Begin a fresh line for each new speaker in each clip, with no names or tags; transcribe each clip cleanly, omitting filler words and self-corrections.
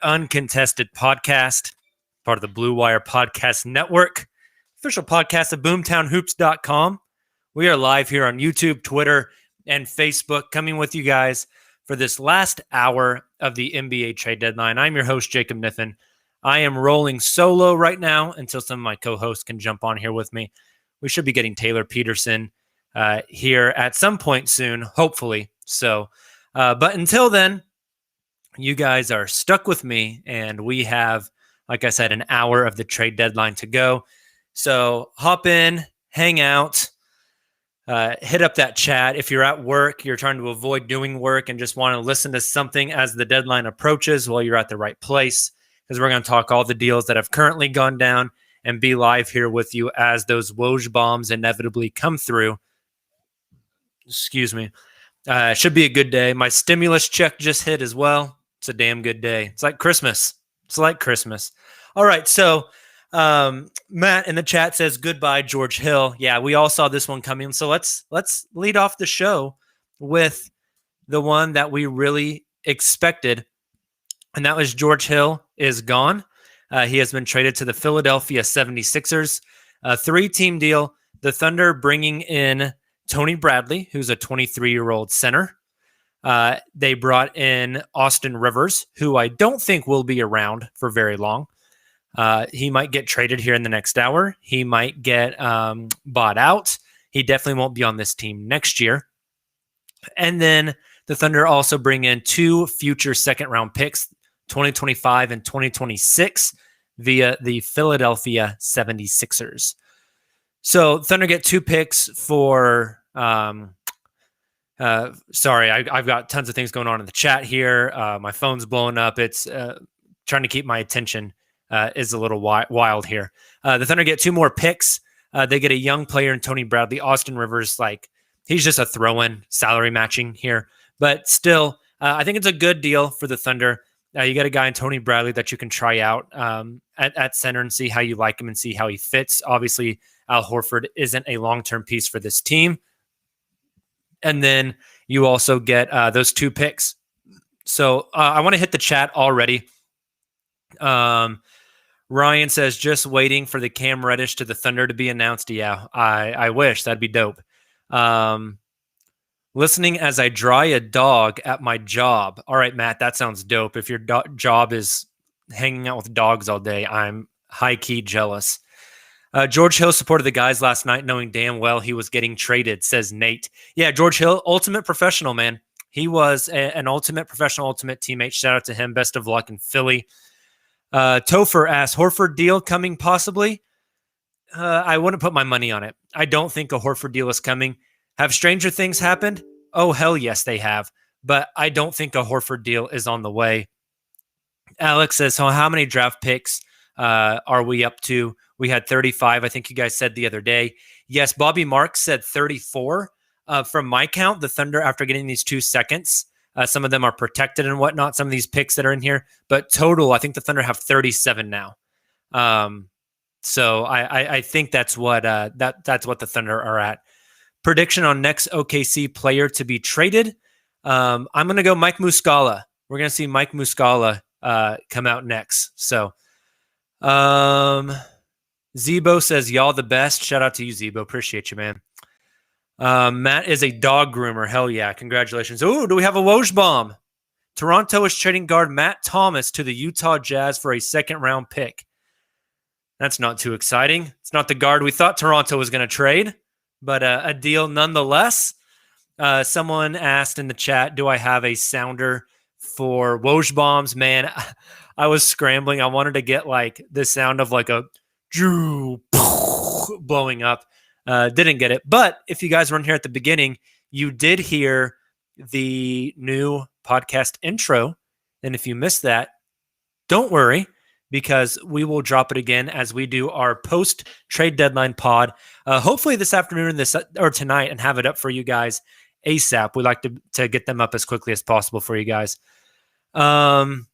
Uncontested podcast, part of the Blue Wire Podcast Network, official podcast of boomtownhoops.com. We are live here on YouTube, Twitter, and Facebook, coming with you guys for this last hour of the NBA trade deadline. I'm your host, Jacob Niffen. I am rolling solo right now until some of my co-hosts can jump on here with me. We should be getting Taylor Peterson here at some point soon, hopefully. But until then, you guys are stuck with me, and we have, like I said, an hour of the trade deadline to go. So hop in, hang out, hit up that chat. If you're at work, you're trying to avoid doing work and just want to listen to something as the deadline approaches, well, you're at the right place, because we're going to talk all the deals that have currently gone down and be live here with you as those Woj bombs inevitably come through. Excuse me. Should be a good day. My stimulus check just hit as well. It's a damn good day. It's like Christmas. All right. So Matt in the chat says goodbye, George Hill. Yeah, we all saw this one coming. So let's lead off the show with the one that we really expected. And that was George Hill is gone. He has been traded to the Philadelphia 76ers. A 3-team deal. The Thunder bringing in Tony Bradley, who's a 23-year-old center. They brought in Austin Rivers, who I don't think will be around for very long. He might get traded here in the next hour. He might get bought out. He definitely won't be on this team next year. And then the Thunder also bring in 2 future second-round picks, 2025 and 2026, via the Philadelphia 76ers. So Thunder get 2 picks for... sorry, I've got tons of things going on in the chat here. My phone's blowing up. It's trying to keep my attention is a little wild here. The Thunder get 2 more picks. They get a young player in Tony Bradley. Austin Rivers, he's just a throw-in, salary matching here. But still, I think it's a good deal for the Thunder. You got a guy in Tony Bradley that you can try out at center and see how you like him and see how he fits. Obviously, Al Horford isn't a long-term piece for this team. And then you also get those 2 picks. So I want to hit the chat already. Ryan says, just waiting for the Cam Reddish to the Thunder to be announced. Yeah, I wish. That'd be dope. Listening as I dry a dog at my job. All right, Matt, that sounds dope. If your job is hanging out with dogs all day, I'm high-key jealous. George Hill supported the guys last night, knowing damn well he was getting traded, says Nate. Yeah, George Hill, ultimate professional, man. He was an ultimate professional, ultimate teammate. Shout out to him. Best of luck in Philly. Topher asks, Horford deal coming possibly? I wouldn't put my money on it. I don't think a Horford deal is coming. Have stranger things happened? Oh, hell yes, they have. But I don't think a Horford deal is on the way. Alex says, so how many draft picks are we up to? We had 35, I think you guys said the other day. Yes, Bobby Marks said 34. From my count, the Thunder, after getting these 2 seconds, some of them are protected and whatnot, some of these picks that are in here. But total, I think the Thunder have 37 now. So I think that's what that's what the Thunder are at. Prediction on next OKC player to be traded. I'm going to go Mike Muscala. We're going to see Mike Muscala come out next. So Zebo says, y'all the best. Shout out to you, Zebo. Appreciate you, man. Matt is a dog groomer. Hell yeah. Congratulations. Oh, do we have a Woj bomb? Toronto is trading guard Matt Thomas to the Utah Jazz for a 2nd-round pick. That's not too exciting. It's not the guard we thought Toronto was going to trade, but a deal nonetheless. Someone asked in the chat, do I have a sounder for Woj bombs? Man, I was scrambling. I wanted to get the sound of a Drew blowing up. Didn't get it. But if you guys weren't here at the beginning, you did hear the new podcast intro. And if you missed that, don't worry, because we will drop it again as we do our post-trade deadline pod, hopefully this afternoon or tonight, and have it up for you guys ASAP. We like to get them up as quickly as possible for you guys. Zebo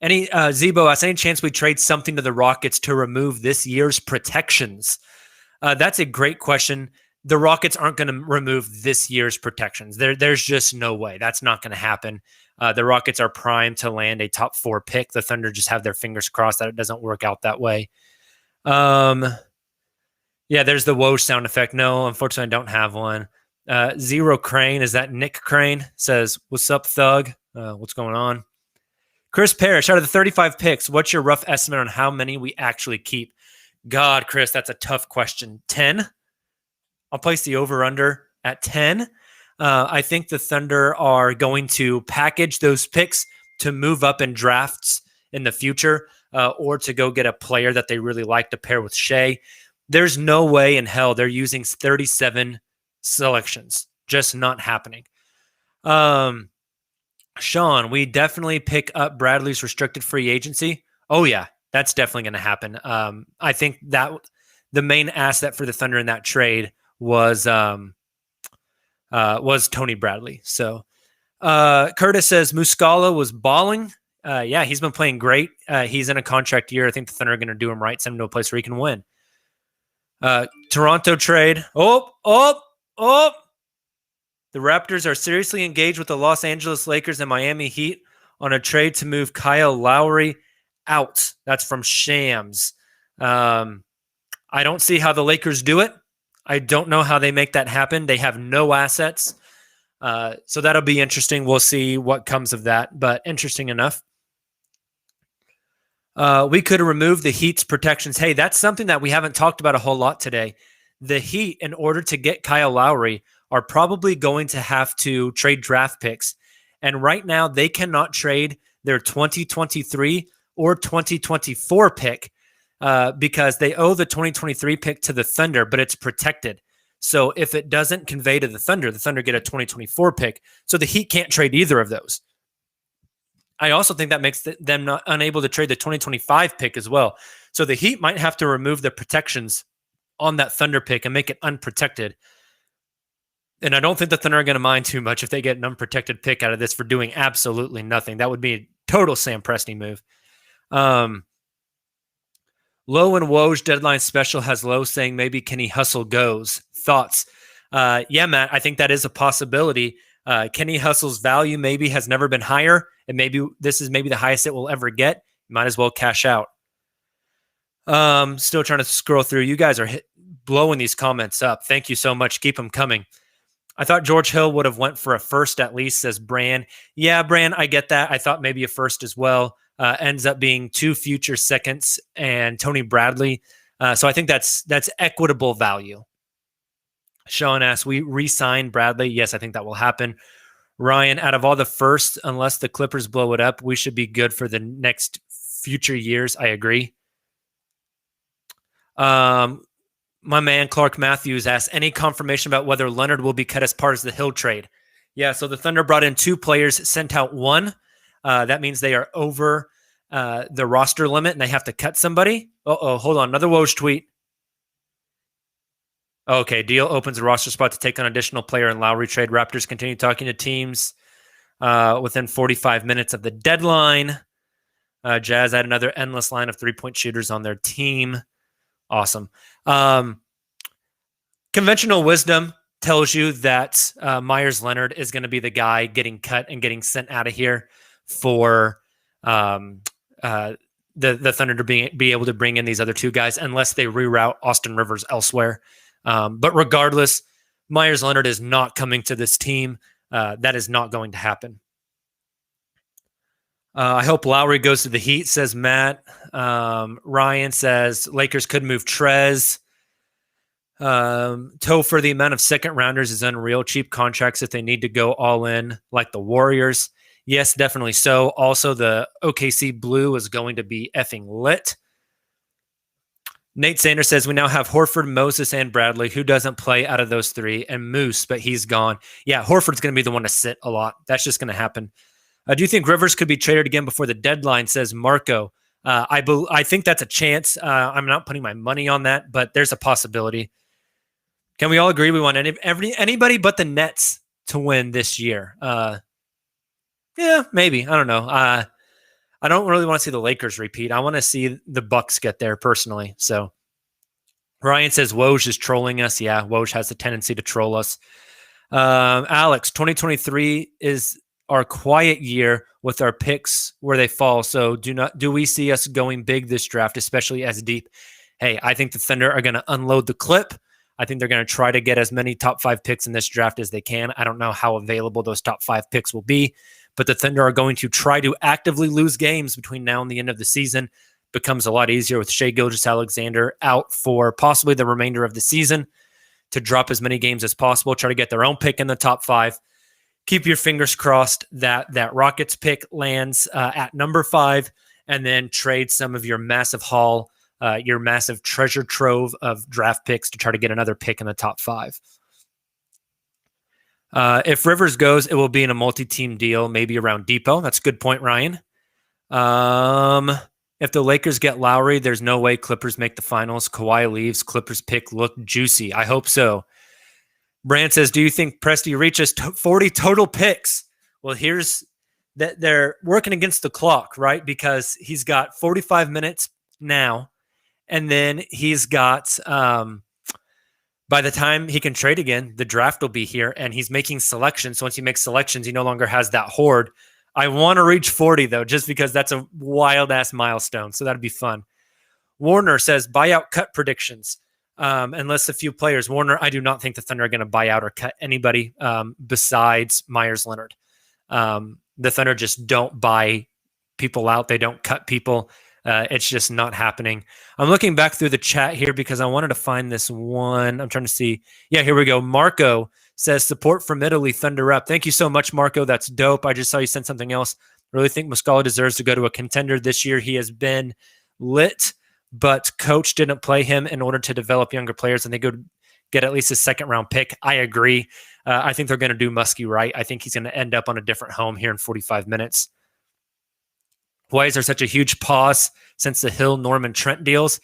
asks, any chance we trade something to the Rockets to remove this year's protections? That's a great question. the Rockets aren't going to remove this year's protections. There's just no way. That's not going to happen. The Rockets are primed to land a top 4 pick. The Thunder just have their fingers crossed that it doesn't work out that way. Yeah, there's the Woj sound effect. No, unfortunately, I don't have one. Zero Crane, is that Nick Crane? Says, what's up, Thug? What's going on? Chris Parrish, out of the 35 picks, what's your rough estimate on how many we actually keep? God, Chris, that's a tough question. 10? I'll place the over-under at 10. I think the Thunder are going to package those picks to move up in drafts in the future, or to go get a player that they really like to pair with Shea. There's no way in hell they're using 37 selections. Just not happening. Sean, we definitely pick up Bradley's restricted free agency. Oh, yeah, that's definitely going to happen. I think that the main asset for the Thunder in that trade was Tony Bradley. So Curtis says Muscala was balling. Yeah, he's been playing great. He's in a contract year. I think the Thunder are going to do him right, send him to a place where he can win. Toronto trade. Oh. The Raptors are seriously engaged with the Los Angeles Lakers and Miami Heat on a trade to move Kyle Lowry out. That's from Shams. I don't see how the Lakers do it. I don't know how they make that happen. They have no assets. So that'll be interesting. We'll see what comes of that, but interesting enough. We could remove the Heat's protections. Hey, that's something that we haven't talked about a whole lot today. The Heat, in order to get Kyle Lowry, are probably going to have to trade draft picks. And right now, they cannot trade their 2023 or 2024 pick because they owe the 2023 pick to the Thunder, but it's protected. So if it doesn't convey to the Thunder get a 2024 pick. So the Heat can't trade either of those. I also think that makes them not unable to trade the 2025 pick as well. So the Heat might have to remove the protections on that Thunder pick and make it unprotected. And I don't think the Thunder are going to mind too much if they get an unprotected pick out of this for doing absolutely nothing. That would be a total Sam Presti move. Low and Woj deadline special has Low saying maybe Kenny Hustle goes. Thoughts? Yeah, Matt, I think that is a possibility. Kenny Hustle's value maybe has never been higher, and maybe this is maybe the highest it will ever get. You might as well cash out. Still trying to scroll through. You guys are blowing these comments up. Thank you so much. Keep them coming. I thought George Hill would have went for a first at least, says Bran. Yeah, Bran, I get that. I thought maybe a first as well. Ends up being 2 future seconds and Tony Bradley. So I think that's equitable value. Sean asks, we re-sign Bradley? Yes, I think that will happen. Ryan, out of all the firsts, unless the Clippers blow it up, we should be good for the next future years. I agree. My man Clark Matthews asks, any confirmation about whether Leonard will be cut as part of the Hill trade? Yeah, so the Thunder brought in 2 players, sent out 1. That means they are over the roster limit and they have to cut somebody. Hold on. Another Woj tweet. Okay, deal opens a roster spot to take on additional player in Lowry trade. Raptors continue talking to teams within 45 minutes of the deadline. Jazz had another endless line of 3-point shooters on their team. Awesome. Conventional wisdom tells you that Myers Leonard is going to be the guy getting cut and getting sent out of here for the Thunder to be able to bring in these other 2 guys unless they reroute Austin Rivers elsewhere. But regardless, Myers Leonard is not coming to this team. That is not going to happen. I hope Lowry goes to the Heat, says Matt. Ryan says Lakers could move Trez. Topher, the amount of second rounders is unreal. Cheap contracts if they need to go all in, like the Warriors. Yes, definitely so. Also, the OKC Blue is going to be effing lit. Nate Sanders says we now have Horford, Moses, and Bradley. Who doesn't play out of those 3? And Moose, but he's gone. Yeah, Horford's going to be the one to sit a lot. That's just going to happen. Do you think Rivers could be traded again before the deadline, says Marco? I think that's a chance. I'm not putting my money on that, but there's a possibility. Can we all agree we want anybody but the Nets to win this year? Yeah, maybe. I don't know. I don't really want to see the Lakers repeat. I want to see the Bucks get there personally. So Ryan says Woj is trolling us. Yeah, Woj has a tendency to troll us. Alex, 2023 is our quiet year with our picks where they fall. So do we see us going big this draft, especially as deep? Hey, I think the Thunder are going to unload the clip. I think they're going to try to get as many top 5 picks in this draft as they can. I don't know how available those top 5 picks will be, but the Thunder are going to try to actively lose games between now and the end of the season. Becomes a lot easier with Shai Gilgeous-Alexander out for possibly the remainder of the season to drop as many games as possible, try to get their own pick in the top 5. Keep your fingers crossed that Rockets pick lands at number 5, and then trade some of your massive haul, your massive treasure trove of draft picks to try to get another pick in the top 5. If Rivers goes, it will be in a multi-team deal, maybe around Depot. That's a good point, Ryan. If the Lakers get Lowry, there's no way Clippers make the finals. Kawhi leaves. Clippers pick look juicy. I hope so. Brand says, do you think Presti reaches 40 total picks? Well, here's that they're working against the clock, right? Because he's got 45 minutes now, and then he's got by the time he can trade again, the draft will be here, and he's making selections. So once he makes selections, he no longer has that hoard. I want to reach 40, though, just because that's a wild-ass milestone. So that'd be fun. Warner says, buyout cut predictions. Unless a few players. Warner, I do not think the Thunder are going to buy out or cut anybody besides Myers Leonard. The Thunder just don't buy people out. They don't cut people. It's just not happening. I'm looking back through the chat here because I wanted to find this one. I'm trying to see. Yeah, here we go. Marco says, support from Italy, Thunder up. Thank you so much, Marco. That's dope. I just saw you send something else. I really think Muscala deserves to go to a contender this year. He has been lit, but coach didn't play him in order to develop younger players, and they go get at least a second-round pick. I agree. I think they're going to do Muskie right. I think he's going to end up on a different home here in 45 minutes. Why is there such a huge pause since the Hill, Norman, Trent deals?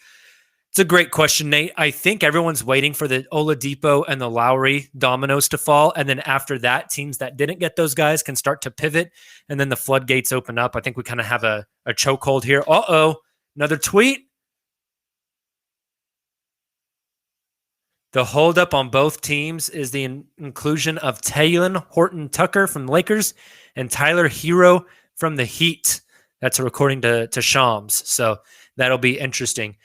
It's a great question, Nate. I think everyone's waiting for the Oladipo and the Lowry dominoes to fall. And then after that, teams that didn't get those guys can start to pivot. And then the floodgates open up. I think we kind of have a chokehold here. Uh-oh, another tweet. The holdup on both teams is the inclusion of Taylor Horton Tucker from the Lakers and Tyler Hero from the Heat. That's according to Shams. So that'll be interesting.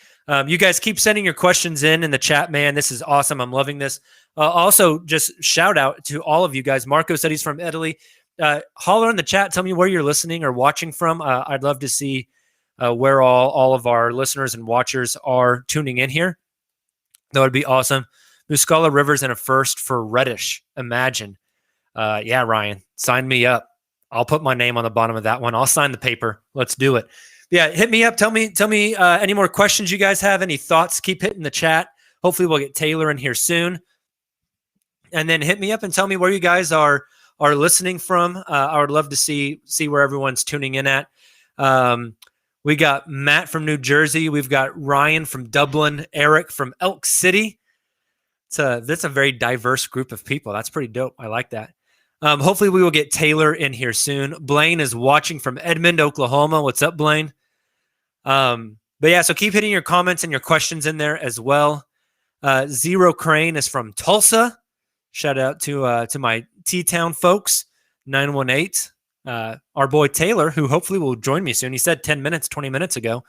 You guys keep sending your questions in the chat, man. This is awesome. I'm loving this. Also, just shout out to all of you guys. Marco said he's from Italy. Holler in the chat. Tell me where you're listening or watching from. I'd love to see where all of our listeners and watchers are tuning in here. That would be awesome. Muscala, Rivers, and a first for Reddish. Imagine. Yeah, Ryan, sign me up. I'll put my name on the bottom of that one. I'll sign the paper. Let's do it. Yeah, hit me up. Tell me any more questions you guys have, any thoughts. Keep hitting the chat. Hopefully we'll get Taylor in here soon. And then hit me up and tell me where you guys are listening from. I would love to see where everyone's tuning in at. We got Matt from New Jersey. We've got Ryan from Dublin, Eric from Elk City. That's a very diverse group of people. That's pretty dope. I like that. Hopefully we will get Taylor in here soon. Blaine is watching from Edmond, Oklahoma. What's up, Blaine? But yeah, so keep hitting your comments and your questions in there as well. Zero Crane is from Tulsa. Shout out to my T-Town folks, 918. Our boy Taylor, who hopefully will join me soon. He said 10 minutes, 20 minutes ago.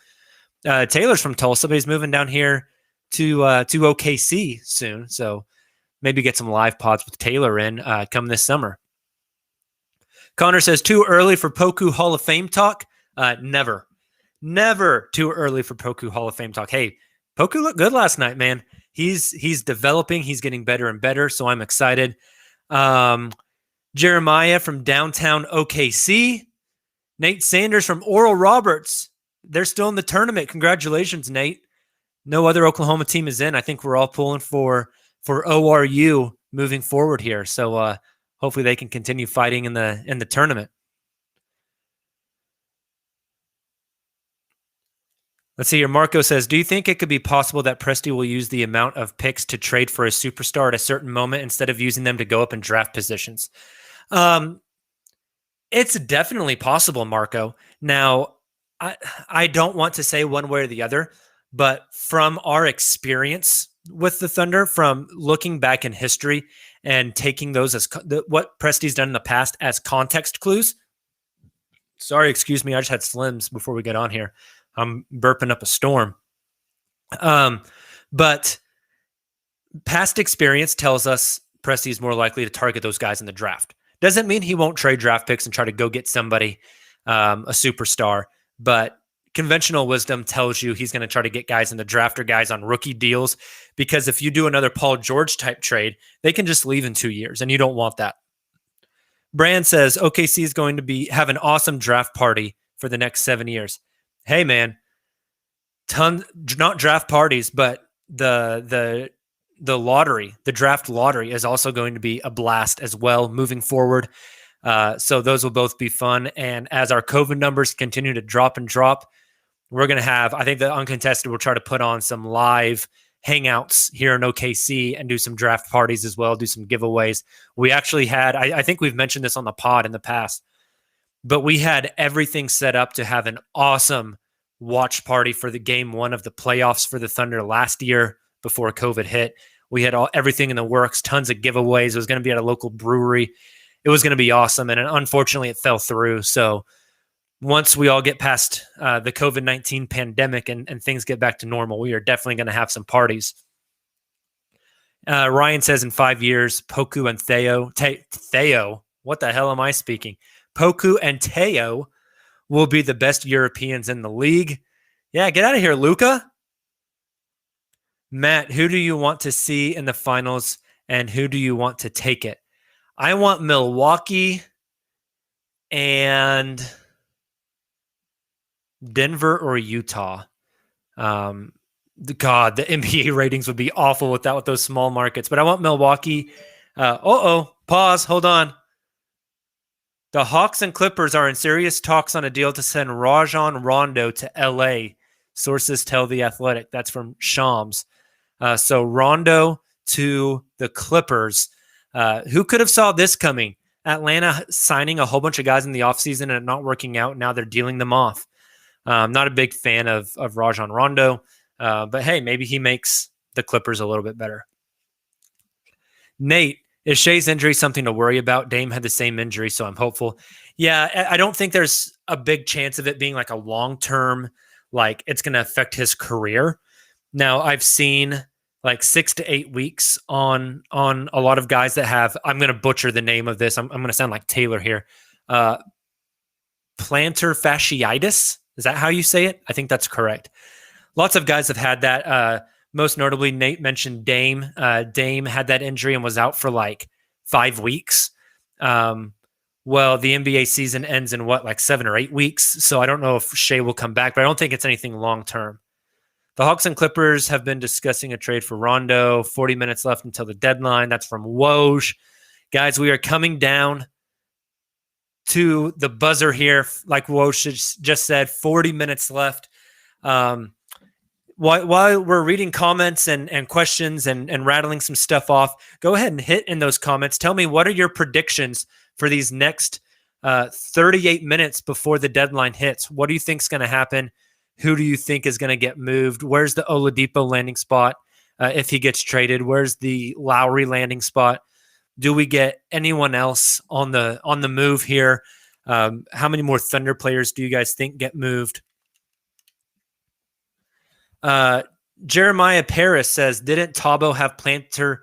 Taylor's from Tulsa, but he's moving down here to OKC soon. So maybe get some live pods with Taylor in come this summer. Connor says, too early for Poku Hall of Fame talk? Never too early for Poku Hall of Fame talk. Hey, Poku looked good last night, man. He's developing. He's getting better and better, so I'm excited. Jeremiah from downtown OKC. Nate Sanders from Oral Roberts. They're still in the tournament. Congratulations, Nate. No other Oklahoma team is in. I think we're all pulling for ORU moving forward here. So hopefully they can continue fighting in the tournament. Let's see here. Marco says, do you think it could be possible that Presti will use the amount of picks to trade for a superstar at a certain moment instead of using them to go up in draft positions? It's definitely possible, Marco. Now, I don't want to say one way or the other, but from our experience with the Thunder from looking back in history and taking those as what Presti's done in the past as context clues. Sorry, excuse me. I just had Slims before we get on here. I'm burping up a storm. But past experience tells us Presti is more likely to target those guys in the draft. Doesn't mean he won't trade draft picks and try to go get somebody, a superstar, but conventional wisdom tells you he's going to try to get guys in the draft or guys on rookie deals, because if you do another Paul George type trade, they can just leave in 2 years, and you don't want that. Brand says OKC is going to have an awesome draft party for the next 7 years. Hey man, not draft parties, but the lottery, the draft lottery is also going to be a blast as well moving forward. So those will both be fun. And as our COVID numbers continue to drop, we're going to have, I think the Uncontested will try to put on some live hangouts here in OKC and do some draft parties as well, do some giveaways. We actually had, I think we've mentioned this on the pod in the past, but we had everything set up to have an awesome watch party for the game 1 of the playoffs for the Thunder last year before COVID hit. We had everything in the works, tons of giveaways. It was going to be at a local brewery. It was going to be awesome. And unfortunately, it fell through. So once we all get past the COVID-19 pandemic and things get back to normal, we are definitely going to have some parties. Ryan says in 5 years, Poku and Theo, what the hell am I speaking? Poku and Theo will be the best Europeans in the league. Yeah, get out of here, Luca. Matt, who do you want to see in the finals and who do you want to take it? I want Milwaukee and Denver or Utah. The NBA ratings would be awful with those small markets, but I want Milwaukee. Pause. Hold on. The Hawks and Clippers are in serious talks on a deal to send Rajon Rondo to LA. Sources tell The Athletic. That's from Shams. So Rondo to the Clippers. Who could have saw this coming? Atlanta signing a whole bunch of guys in the offseason and it not working out. Now they're dealing them off. I'm not a big fan of Rajon Rondo, but hey, maybe he makes the Clippers a little bit better. Nate, is Shea's injury something to worry about? Dame had the same injury, so I'm hopeful. Yeah, I don't think there's a big chance of it being like a long-term, like it's going to affect his career. Now, I've seen like 6 to 8 weeks on a lot of guys that have, I'm going to butcher the name of this. I'm going to sound like Taylor here. Plantar fasciitis. Is that how you say it? I think that's correct. Lots of guys have had that. Most notably, Nate mentioned Dame. Dame had that injury and was out for like 5 weeks. Well, the NBA season ends in like 7 or 8 weeks. So I don't know if Shea will come back, but I don't think it's anything long-term. The Hawks and Clippers have been discussing a trade for Rondo. 40 minutes left until the deadline. That's from Woj. Guys, we are coming down to the buzzer here. Like Woj just said, 40 minutes left. While we're reading comments and questions and rattling some stuff off, go ahead and hit in those comments. Tell me, what are your predictions for these next 38 minutes before the deadline hits? What do you think is going to happen? Who do you think is going to get moved? Where's the Oladipo landing spot if he gets traded? Where's the Lowry landing spot? Do we get anyone else on the move here? How many more Thunder players do you guys think get moved? Jeremiah Paris says, didn't Tabo have plantar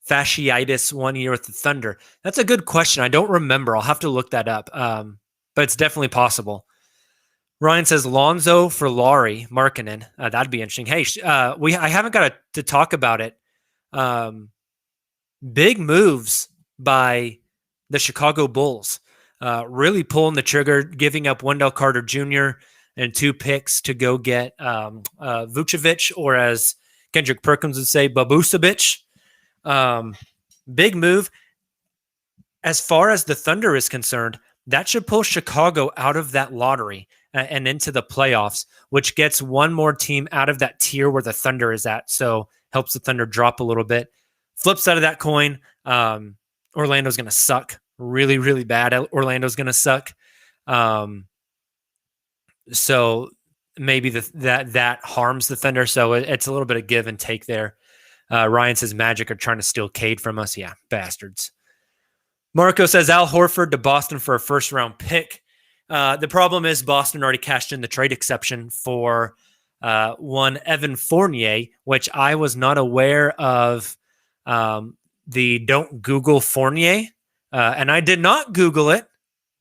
fasciitis 1 year with the Thunder? That's a good question. I don't remember. I'll have to look that up. But it's definitely possible. Ryan says Lonzo for Laurie Markkanen. That'd be interesting. Hey, I haven't got to talk about it. Big moves by the Chicago Bulls. Really pulling the trigger, giving up Wendell Carter Jr. and 2 picks to go get Vucevic, or as Kendrick Perkins would say, Babusevic. Big move. As far as the Thunder is concerned, that should pull Chicago out of that lottery and into the playoffs, which gets one more team out of that tier where the Thunder is at. So helps the Thunder drop a little bit. Flip side of that coin, Orlando's going to suck. Really, really bad. Orlando's going to suck. So maybe that harms the Thunder. So it's a little bit of give and take there. Ryan says Magic are trying to steal Cade from us. Yeah, bastards. Marco says Al Horford to Boston for a first-round pick. The problem is Boston already cashed in the trade exception for one Evan Fournier, which I was not aware of. The don't Google Fournier, and I did not Google it,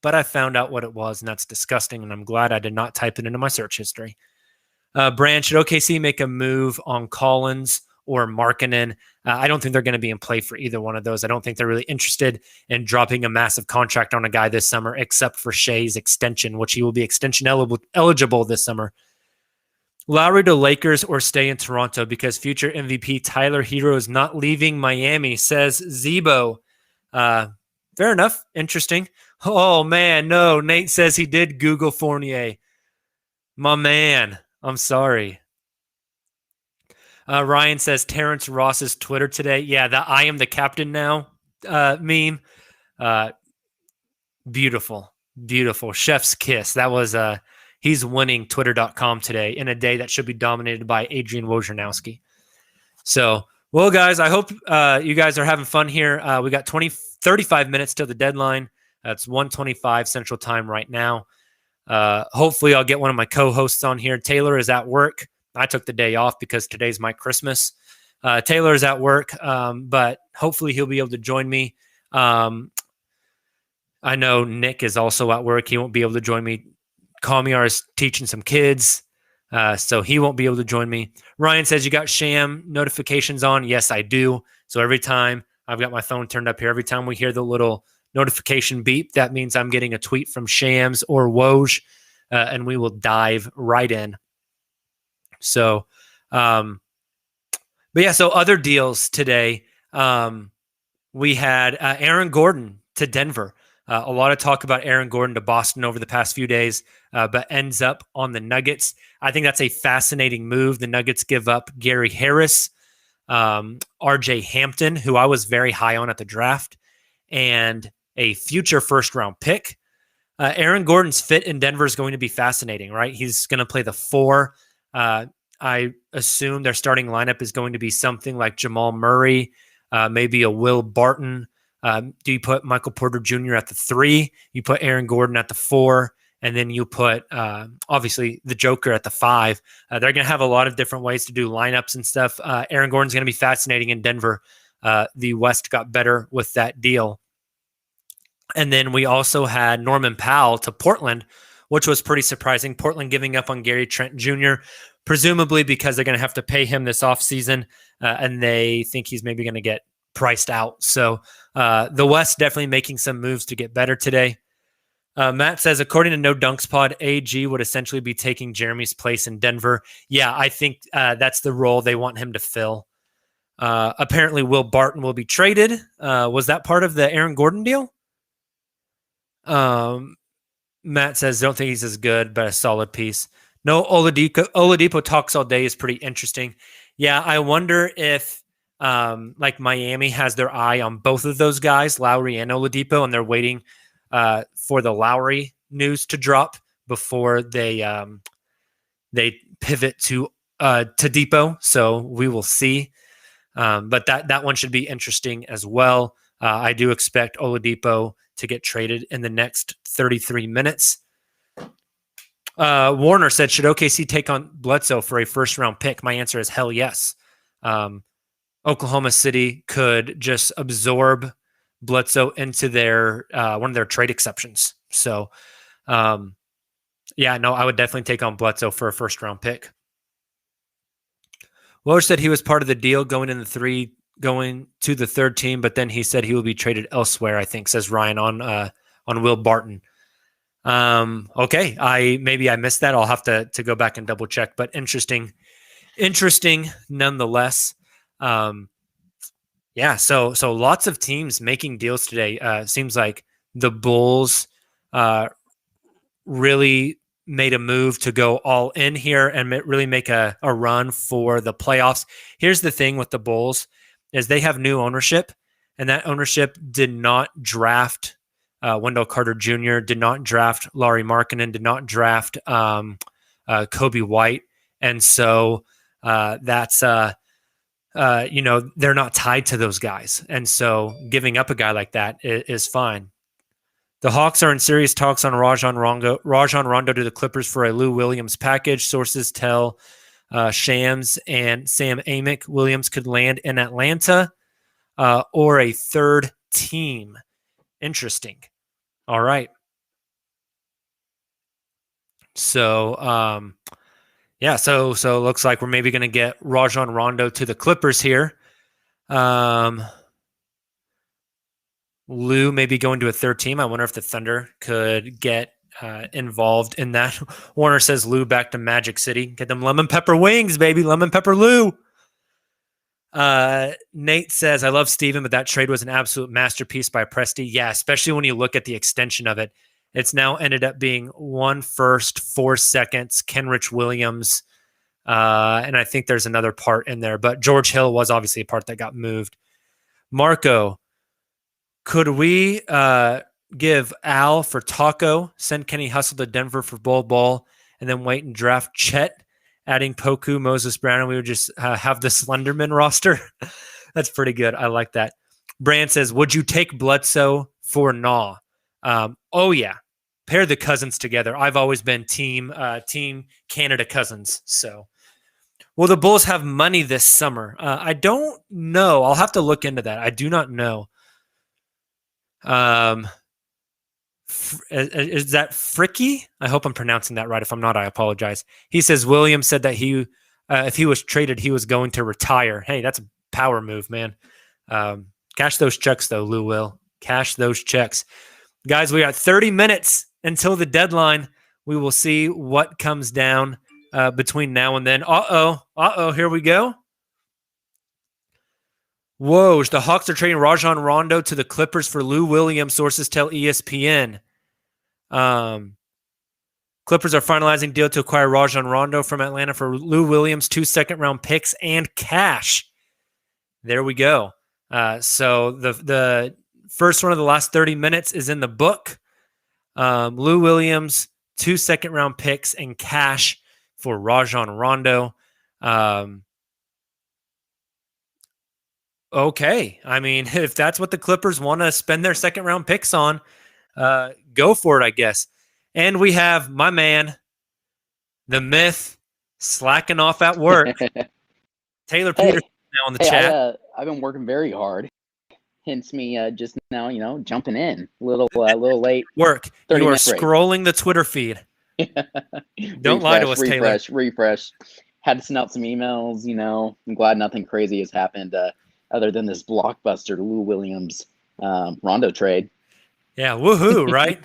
but I found out what it was, and that's disgusting, and I'm glad I did not type it into my search history. Brand, should OKC make a move on Collins or Markkanen? I don't think they're going to be in play for either one of those. I don't think they're really interested in dropping a massive contract on a guy this summer, except for Shea's extension, which he will be extension eligible this summer. Lowry to Lakers or stay in Toronto because future MVP Tyler Hero is not leaving Miami, says Zebo. Fair enough. Interesting. Oh, man, no. Nate says he did Google Fournier. My man, I'm sorry. Ryan says Terrence Ross's Twitter today. Yeah, the I am the captain now meme. Beautiful. Beautiful. Chef's kiss. That was he's winning Twitter.com today in a day that should be dominated by Adrian Wojnarowski. So, well, guys, I hope you guys are having fun here. We got 35 minutes till the deadline. It's 1:25 Central Time right now. Hopefully I'll get one of my co-hosts on here. Taylor is at work. I took the day off because today's my Christmas. Taylor is at work, but hopefully he'll be able to join me. I know Nick is also at work. He won't be able to join me. Kamiar is teaching some kids, so he won't be able to join me. Ryan says, you got Sham notifications on? Yes, I do. So every time I've got my phone turned up here, every time we hear the little notification beep, that means I'm getting a tweet from Shams or Woj, and we will dive right in. So, but yeah, so other deals today. We had Aaron Gordon to Denver. A lot of talk about Aaron Gordon to Boston over the past few days, but ends up on the Nuggets. I think that's a fascinating move. The Nuggets give up Gary Harris, RJ Hampton, who I was very high on at the draft, and a future first-round pick. Aaron Gordon's fit in Denver is going to be fascinating, right? He's going to play the 4. I assume their starting lineup is going to be something like Jamal Murray, maybe a Will Barton. Do you put Michael Porter Jr. at the 3? You put Aaron Gordon at the 4, and then you put obviously the Joker at the 5. They're going to have a lot of different ways to do lineups and stuff. Aaron Gordon's going to be fascinating in Denver. The West got better with that deal. And then we also had Norman Powell to Portland, which was pretty surprising. Portland giving up on Gary Trent Jr., presumably because they're going to have to pay him this offseason, and they think he's maybe going to get priced out. So the West definitely making some moves to get better today. Matt says, according to No Dunks Pod, AG would essentially be taking Jeremy's place in Denver. Yeah, I think that's the role they want him to fill. Apparently, Will Barton will be traded. Was that part of the Aaron Gordon deal? Matt says, don't think he's as good, but a solid piece. No, Oladipo talks all day is pretty interesting. Yeah, I wonder if like Miami has their eye on both of those guys, Lowry and Oladipo, and they're waiting for the Lowry news to drop before they pivot to Depot. So we will see. But that one should be interesting as well. I do expect Oladipo to get traded in the next 33 minutes. Warner said, should OKC take on Bledsoe for a first-round pick? My answer is hell yes. Oklahoma City could just absorb Bledsoe into their one of their trade exceptions. So, yeah, no, I would definitely take on Bledsoe for a first-round pick. Woj said he was part of the deal going to the third team, but then he said he will be traded elsewhere, I think, says Ryan on Will Barton. Okay, I missed that. I'll have to go back and double check, but interesting nonetheless. Yeah, so lots of teams making deals today. Seems like the Bulls really made a move to go all in here and really make a run for the playoffs. Here's the thing with the Bulls is they have new ownership, and that ownership did not draft Wendell Carter Jr., did not draft Lauri Markkanen, did not draft Kobe White. And so that's they're not tied to those guys. And so giving up a guy like that is fine. The Hawks are in serious talks on Rajon Rondo to the Clippers for a Lou Williams package. Sources tell Shams and Sam Amick Williams could land in Atlanta or a third team. Interesting. All right. So, so it looks like we're maybe going to get Rajon Rondo to the Clippers here. Lou maybe going to a third team. I wonder if the Thunder could get involved in that. Warner says Lou back to Magic City. Get them lemon pepper wings, baby. Lemon pepper Lou. Nate says, I love Steven, but that trade was an absolute masterpiece by Presti. Yeah, especially when you look at the extension of it. It's now ended up being 1 first, 4 seconds, Kenrich Williams. And I think there's another part in there. But George Hill was obviously a part that got moved. Marco, could we give Al for Taco, send Kenny Hustle to Denver for Ball, and then wait and draft Chet, adding Poku, Moses Brown, and we would just have the Slenderman roster? That's pretty good. I like that. Brand says, would you take Bledsoe for Naw? Oh, yeah. Pair the cousins together. I've always been team Canada Cousins. So, will the Bulls have money this summer? I don't know. I'll have to look into that. I do not know. Is that Fricky? I hope I'm pronouncing that right. If I'm not, I apologize. He says Williams said that if he was traded, he was going to retire. Hey, that's a power move, man. Cash those checks, though, Lou will. Cash those checks. Guys, we got 30 minutes until the deadline. We will see what comes down between now and then. Here we go. Whoa, the Hawks are trading Rajon Rondo to the Clippers for Lou Williams, sources tell ESPN. Clippers are finalizing deal to acquire Rajon Rondo from Atlanta for Lou Williams, 2 second-round picks, and cash. There we go. So the first one of the last 30 minutes is in the book. Lou Williams, 2 second-round picks, and cash for Rajon Rondo. Okay. I mean, if that's what the Clippers want to spend their second-round picks on, go for it, I guess. And we have my man, the myth, slacking off at work. Taylor Peters now in the chat.
I've been working very hard. Hence me just now, jumping in a little late.
Work. You are scrolling the Twitter feed. Don't lie to us, Taylor.
Refresh. Had to send out some emails, I'm glad nothing crazy has happened other than this blockbuster Lou Williams Rondo trade.
Yeah, woohoo, right?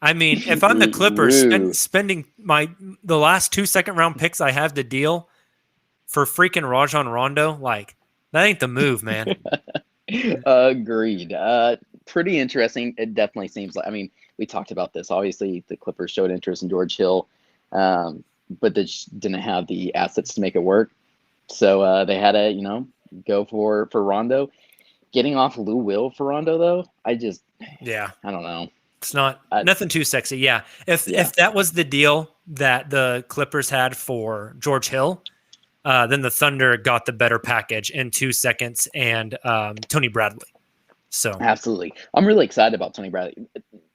I mean, if I'm the Clippers spending the last 2 second-round picks I have to deal for freaking Rajon Rondo, like, that ain't the move, man.
Agreed. Pretty interesting. It definitely seems like, we talked about this. Obviously, the Clippers showed interest in George Hill, but they just didn't have the assets to make it work. So they had to, go for Rondo. Getting off Lou Will for Rondo, though, I don't know.
It's not nothing too sexy. Yeah. If that was the deal that the Clippers had for George Hill, then the Thunder got the better package in 2 seconds and Tony Bradley. So
absolutely. I'm really excited about Tony Bradley.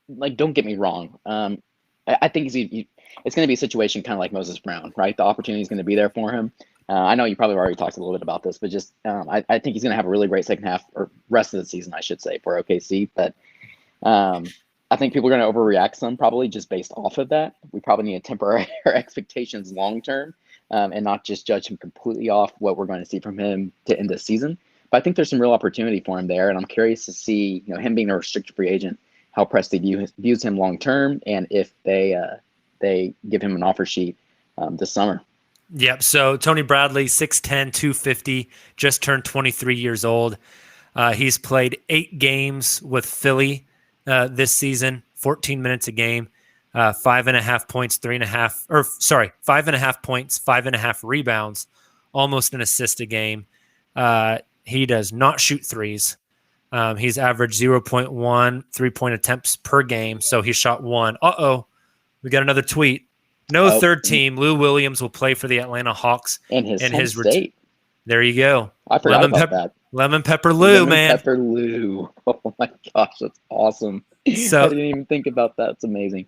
Like, don't get me wrong. I think it's going to be a situation kind of like Moses Brown, right? The opportunity is going to be there for him. I know you probably already talked a little bit about this, but just I think he's going to have a really great second half or rest of the season, I should say, for OKC. But I think people are going to overreact some probably just based off of that. We probably need to temper our expectations long term and not just judge him completely off what we're going to see from him to end the season. But I think there's some real opportunity for him there, and I'm curious to see him being a restricted free agent, how Presti views him long term, and if they give him an offer sheet this summer.
Yep. So Tony Bradley, 6'10", 250, just turned 23 years old. He's played 8 games with Philly this season, 14 minutes a game, 5.5 points, 5.5 points, 5.5 rebounds, almost an assist a game. He does not shoot threes. He's averaged 0.1 3-point attempts per game. So he shot 1. We got another tweet. No third team. Lou Williams will play for the Atlanta Hawks
in his state.
There you go.
I forgot about that.
Lemon pepper Lou, man.
Pepper Lou. Oh my gosh, that's awesome. I
So
didn't even think about that. It's amazing.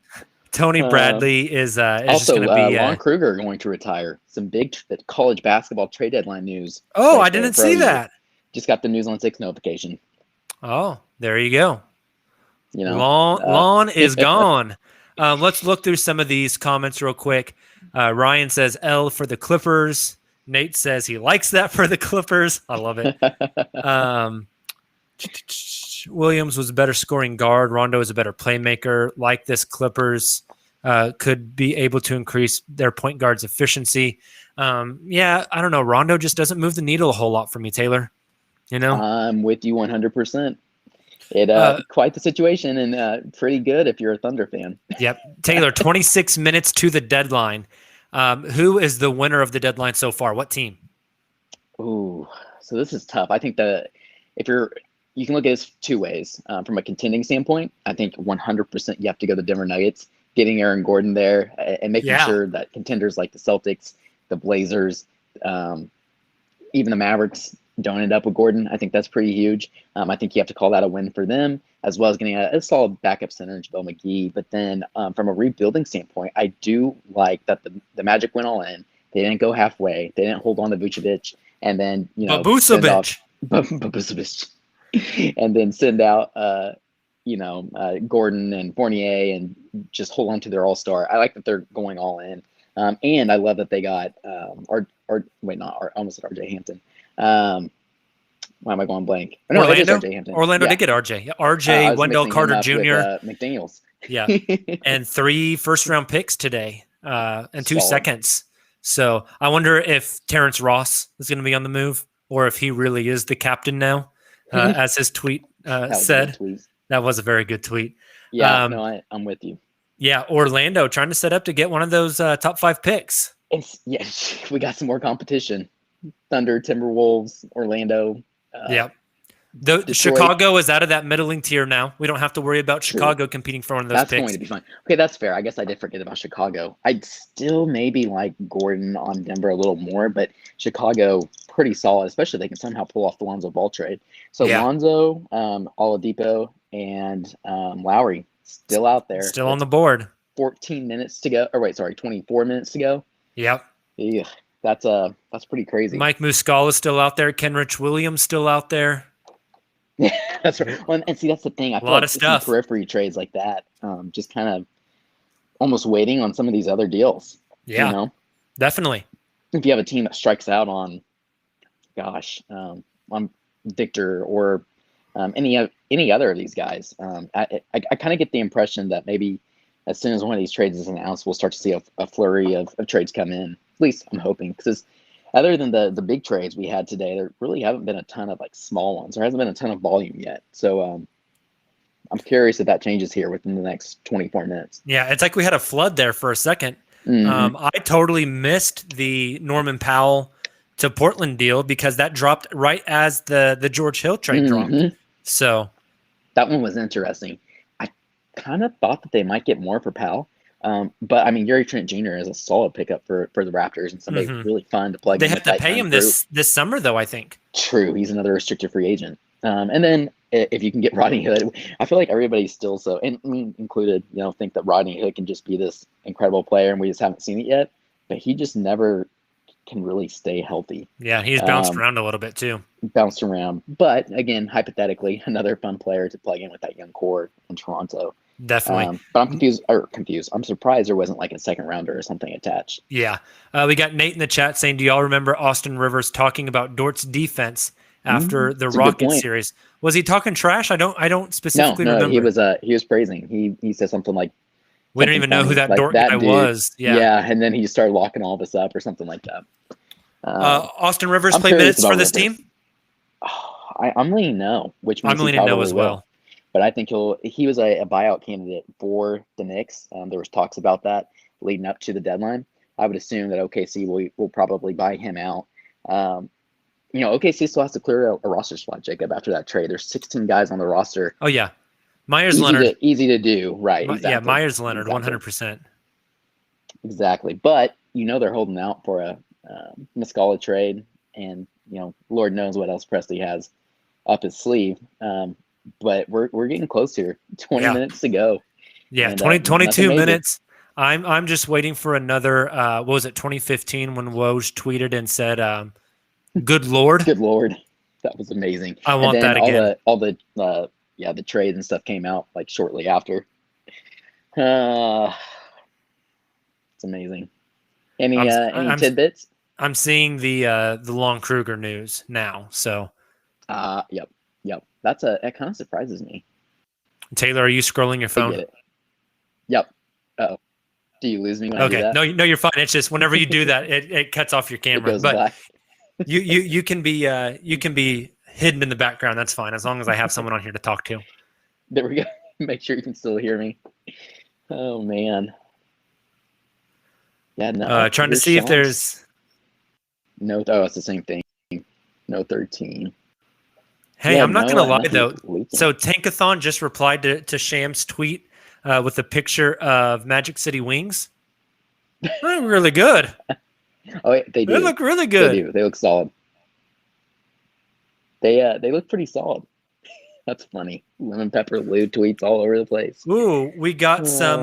Tony Bradley is just
Also,
going to be.
Lon Kruger going to retire. Some big college basketball trade deadline news.
Oh,
right
I
there,
didn't
bro.
see that.
Just got the News on 6 notification.
Oh, there you go.
You know,
Lon is gone. Let's look through some of these comments real quick. Ryan says L for the Clippers. Nate says he likes that for the Clippers. I love it. Williams was a better scoring guard. Rondo is a better playmaker. Like this, Clippers could be able to increase their point guard's efficiency. Yeah, I don't know. Rondo just doesn't move the needle a whole lot for me, Taylor. You know,
I'm with you 100%. Quite the situation, and pretty good if you're a Thunder fan.
Yep. Taylor, 26 minutes to the deadline. Who is the winner of the deadline so far? What team?
Ooh, so this is tough. I think you can look at this two ways. From a contending standpoint, I think 100% you have to go the Denver Nuggets, getting Aaron Gordon there and making sure that contenders like the Celtics, the Blazers, even the Mavericks don't end up with Gordon. I think that's pretty huge. I think you have to call that a win for them, as well as getting a solid backup center in JaVale McGee. But then from a rebuilding standpoint, I do like that the Magic went all in. They didn't go halfway. They didn't hold on to Vucevic and then, send off Vucevic. And then send out, Gordon and Fournier and just hold on to their all-star. I like that they're going all in. And I love that they got almost at RJ Hampton. Why am I going blank?
No, Orlando did get RJ. RJ, Wendell Carter Jr.
With, McDaniels.
Yeah. And 3 first-round picks today and 2 seconds. So I wonder if Terrence Ross is going to be on the move or if he really is the captain now, as his tweet said. That was a very good tweet.
Yeah, I'm with you.
Yeah, Orlando trying to set up to get one of those top 5 picks.
We got some more competition. Thunder, Timberwolves, Orlando.
The Chicago is out of that middling tier now. We don't have to worry about Chicago competing for one of those picks.
That's going to be fun. Okay, that's fair. I guess I did forget about Chicago. I'd still maybe like Gordon on Denver a little more, but Chicago pretty solid, especially if they can somehow pull off the Lonzo Ball trade. So Lonzo, Oladipo, and Lowry still out there.
Still on the board.
14 minutes to go. 24 minutes to go.
Yep.
Yeah, that's pretty crazy.
Mike Muscala is still out there. Kenrich Williams still out there.
Yeah, that's right. Well, and see, that's the thing. I feel
a lot of stuff.
Periphery trades like that, just kind of almost waiting on some of these other deals.
Yeah, definitely.
If you have a team that strikes out on, on Victor or any other of these guys, I kind of get the impression that maybe as soon as one of these trades is announced, we'll start to see a flurry of trades come in. At least I'm hoping, because other than the big trades we had today, there really haven't been a ton of small ones. There hasn't been a ton of volume yet. So I'm curious if that changes here within the next 24 minutes.
Yeah, it's like we had a flood there for a second.
Mm-hmm.
I totally missed the Norman Powell to Portland deal because that dropped right as the George Hill trade dropped. So
that one was interesting. I kind of thought that they might get more for Powell. But I mean, Gary Trent Jr. is a solid pickup for the Raptors and somebody really fun to plug.
They have to pay him this summer, though. I think.
True, he's another restricted free agent. And then if you can get Rodney Hood, I feel like everybody's still and me included, think that Rodney Hood can just be this incredible player, and we just haven't seen it yet. But he just never can really stay healthy.
Yeah, he's bounced around a little bit too.
Bounced around, but again, hypothetically, another fun player to plug in with that young core in Toronto.
Definitely.
But I'm confused. I'm surprised there wasn't like a second rounder or something attached.
Yeah. We got Nate in the chat saying, do y'all remember Austin Rivers talking about Dort's defense after the Rockets series? Was he talking trash? I don't specifically remember.
No, he was praising. He said something like,
we don't even know who that Dort guy was.
Yeah. And then he started locking all this up or something like that.
Austin Rivers play minutes for this team?
I'm leaning no, which means
I'm leaning no as well.
But I think he was a buyout candidate for the Knicks. There was talks about that leading up to the deadline. I would assume that OKC will probably buy him out. OKC still has to clear a roster spot, Jacob, after that trade. There's 16 guys on the roster.
Oh, yeah. Myers-Leonard.
Easy to do, right. Exactly.
Yeah, Myers-Leonard, 100%.
Exactly. But, they're holding out for a Muscala trade. And Lord knows what else Presley has up his sleeve. But we're getting close here. 20
Yeah.
minutes to go.
Yeah,
And
22
nothing major.
minutes. I'm just waiting for another. What was it? 2015 when Woj tweeted and said, "Good Lord,
Good Lord, that was amazing."
I
And
want
then
that again."
all the the trades and stuff came out like shortly after. It's amazing. Any
I'm
tidbits?
I'm seeing the Long Kruger news now. So
Yep, yep. That kind of surprises me.
Taylor, are you scrolling your
I
phone?
get it. Yep. Oh, do you lose me when I do
Okay,
that?
no, you're fine. It's just whenever you do that, it cuts off your
It
camera.
goes
But
black.
you can be hidden in the background. That's fine as long as I have someone on here to talk to.
There we go. Make sure you can still hear me. Oh man. Yeah, no.
Trying to
Here's
see if
Shams.
there's.
No. Oh, it's the same thing. No 13.
Hey,
Yeah,
I'm not gonna lie
nothing
though.
leaking.
So Tankathon just replied to Sham's tweet with a picture of Magic City Wings. They look really good.
Oh, wait, they
They
do.
look really
They
good.
do. They look solid. They look pretty solid. That's funny. Lemon Pepper Lou tweets all over the place.
Ooh, we got some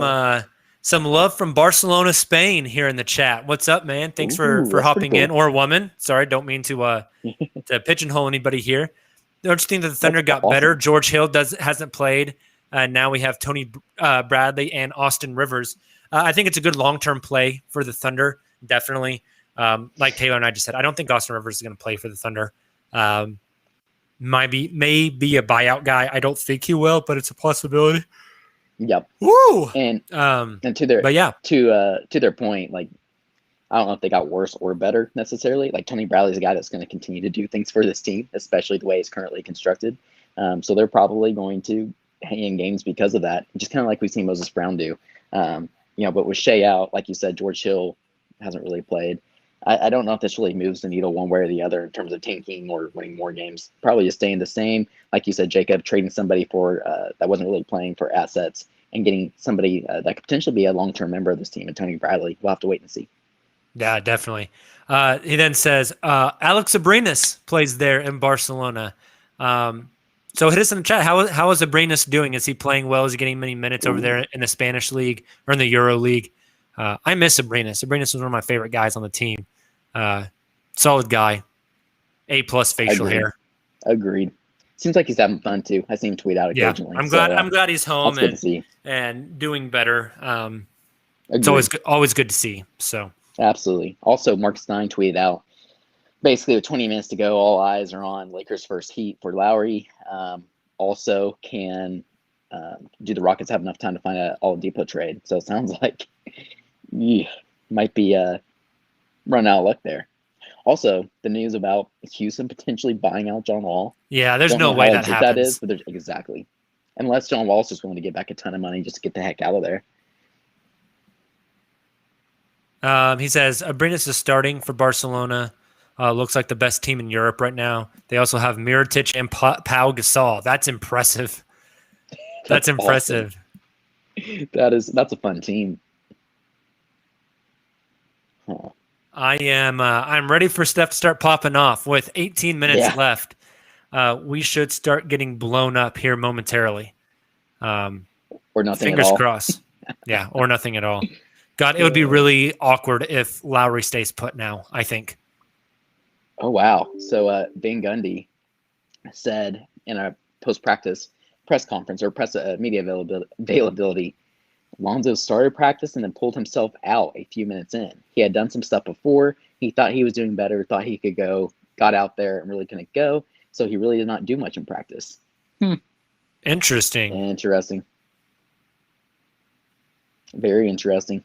love from Barcelona, Spain here in the chat. What's up, man? Thanks for
That's pretty
hopping in,
cool.
or woman. Sorry, don't mean to pigeonhole anybody here. Don't you think that the Thunder got better?
Awesome.
George Hill hasn't played. Now we have Tony Bradley and Austin Rivers. I think it's a good long-term play for the Thunder, definitely. Like Taylor and I just said, I don't think Austin Rivers is going to play for the Thunder. May be a buyout guy. I don't think he will, but it's a possibility.
Yep.
Woo!
And to their point, like I don't know if they got worse or better necessarily. Like Tony Bradley's a guy that's going to continue to do things for this team, especially the way it's currently constructed. So they're probably going to hang in games because of that, just kind of like we've seen Moses Brown do. But with Shea out, like you said, George Hill hasn't really played. I don't know if this really moves the needle one way or the other in terms of tanking or winning more games. Probably just staying the same. Like you said, Jacob, trading somebody for that wasn't really playing for assets and getting somebody that could potentially be a long-term member of this team, and Tony Bradley. We'll have to wait and see.
Yeah, definitely. He then says, Alex Abrinas plays there in Barcelona. So hit us in the chat. How is Abrinas doing? Is he playing well? Is he getting many minutes over there in the Spanish league or in the Euro League? I miss Abrinas. Abrinas was one of my favorite guys on the team. Solid guy. A+ facial hair.
Agreed. Seems like he's having fun too. I see him tweet out occasionally.
Yeah, I'm glad he's home
good to see.
and doing better. It's always good to see. So
absolutely. Also, Mark Stein tweeted out basically with 20 minutes to go, all eyes are on Lakers' first heat for Lowry. Also, do the Rockets have enough time to find an Oladipo trade? So it sounds like might be run out of luck there. Also, the news about Houston potentially buying out John Wall.
Yeah, there's no way that happens.
That is, but exactly. Unless John Wall's just willing to get back a ton of money just to get the heck out of there.
He says Abrinas is starting for Barcelona. Looks like the best team in Europe right now. They also have Mirotic and Pau Gasol. That's impressive. That's impressive.
Awesome. That's a fun team.
Huh. I'm ready for stuff to start popping off. With 18 minutes left, we should start getting blown up here momentarily.
Or nothing
fingers
at all.
crossed. Yeah, or nothing at all. God, it would be really awkward if Lowry stays put now, I think.
Oh, wow. So Van Gundy said in a post-practice press conference or press media availability, Lonzo started practice and then pulled himself out a few minutes in. He had done some stuff before. He thought he was doing better, thought he could go, got out there and really couldn't go. So he really did not do much in practice.
Interesting.
Very interesting.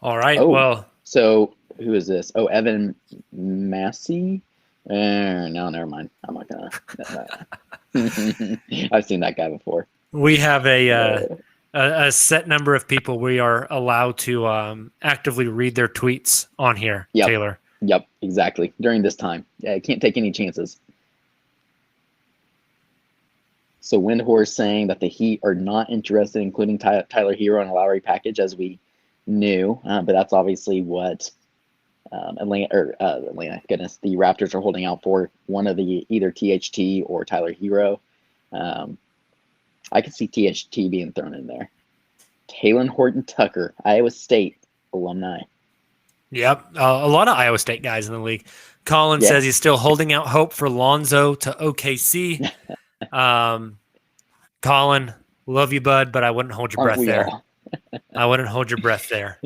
All right.
So who is this? Oh, Evan Massey. No, never mind. I'm not gonna. I've seen that guy before.
We have a set number of people we are allowed to actively read their tweets on here. Taylor.
Yep, exactly. During this time, I can't take any chances. So Windhorst saying that the Heat are not interested in including Tyler Hero in a Lowry package, as we knew, but that's obviously what Atlanta, goodness, the Raptors are holding out for, one of the either THT or Tyler Hero. I could see THT being thrown in there. Talen Horton-Tucker, Iowa State alumni.
Yep, a lot of Iowa State guys in the league. Colin says he's still holding out hope for Lonzo to OKC. Colin, love you, bud, but I wouldn't hold your breath there. I wouldn't hold your breath there.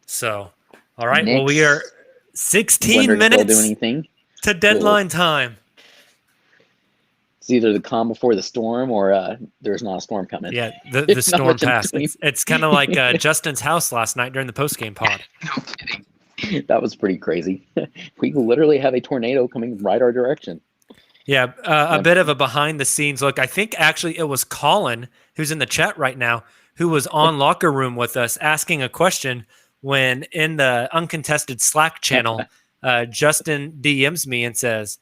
So, all right. Well, we are 16 minutes to deadline time.
It's either the calm before the storm or there's not a storm coming.
Yeah, the storm passed. It's kind of like Justin's house last night during the postgame pod.
No kidding. That was pretty crazy. We literally have a tornado coming right our direction.
Yeah, a bit of a behind-the-scenes look. I think actually it was Colin, who's in the chat right now, who was on Locker Room with us asking a question when in the Uncontested Slack channel, Justin DMs me and says,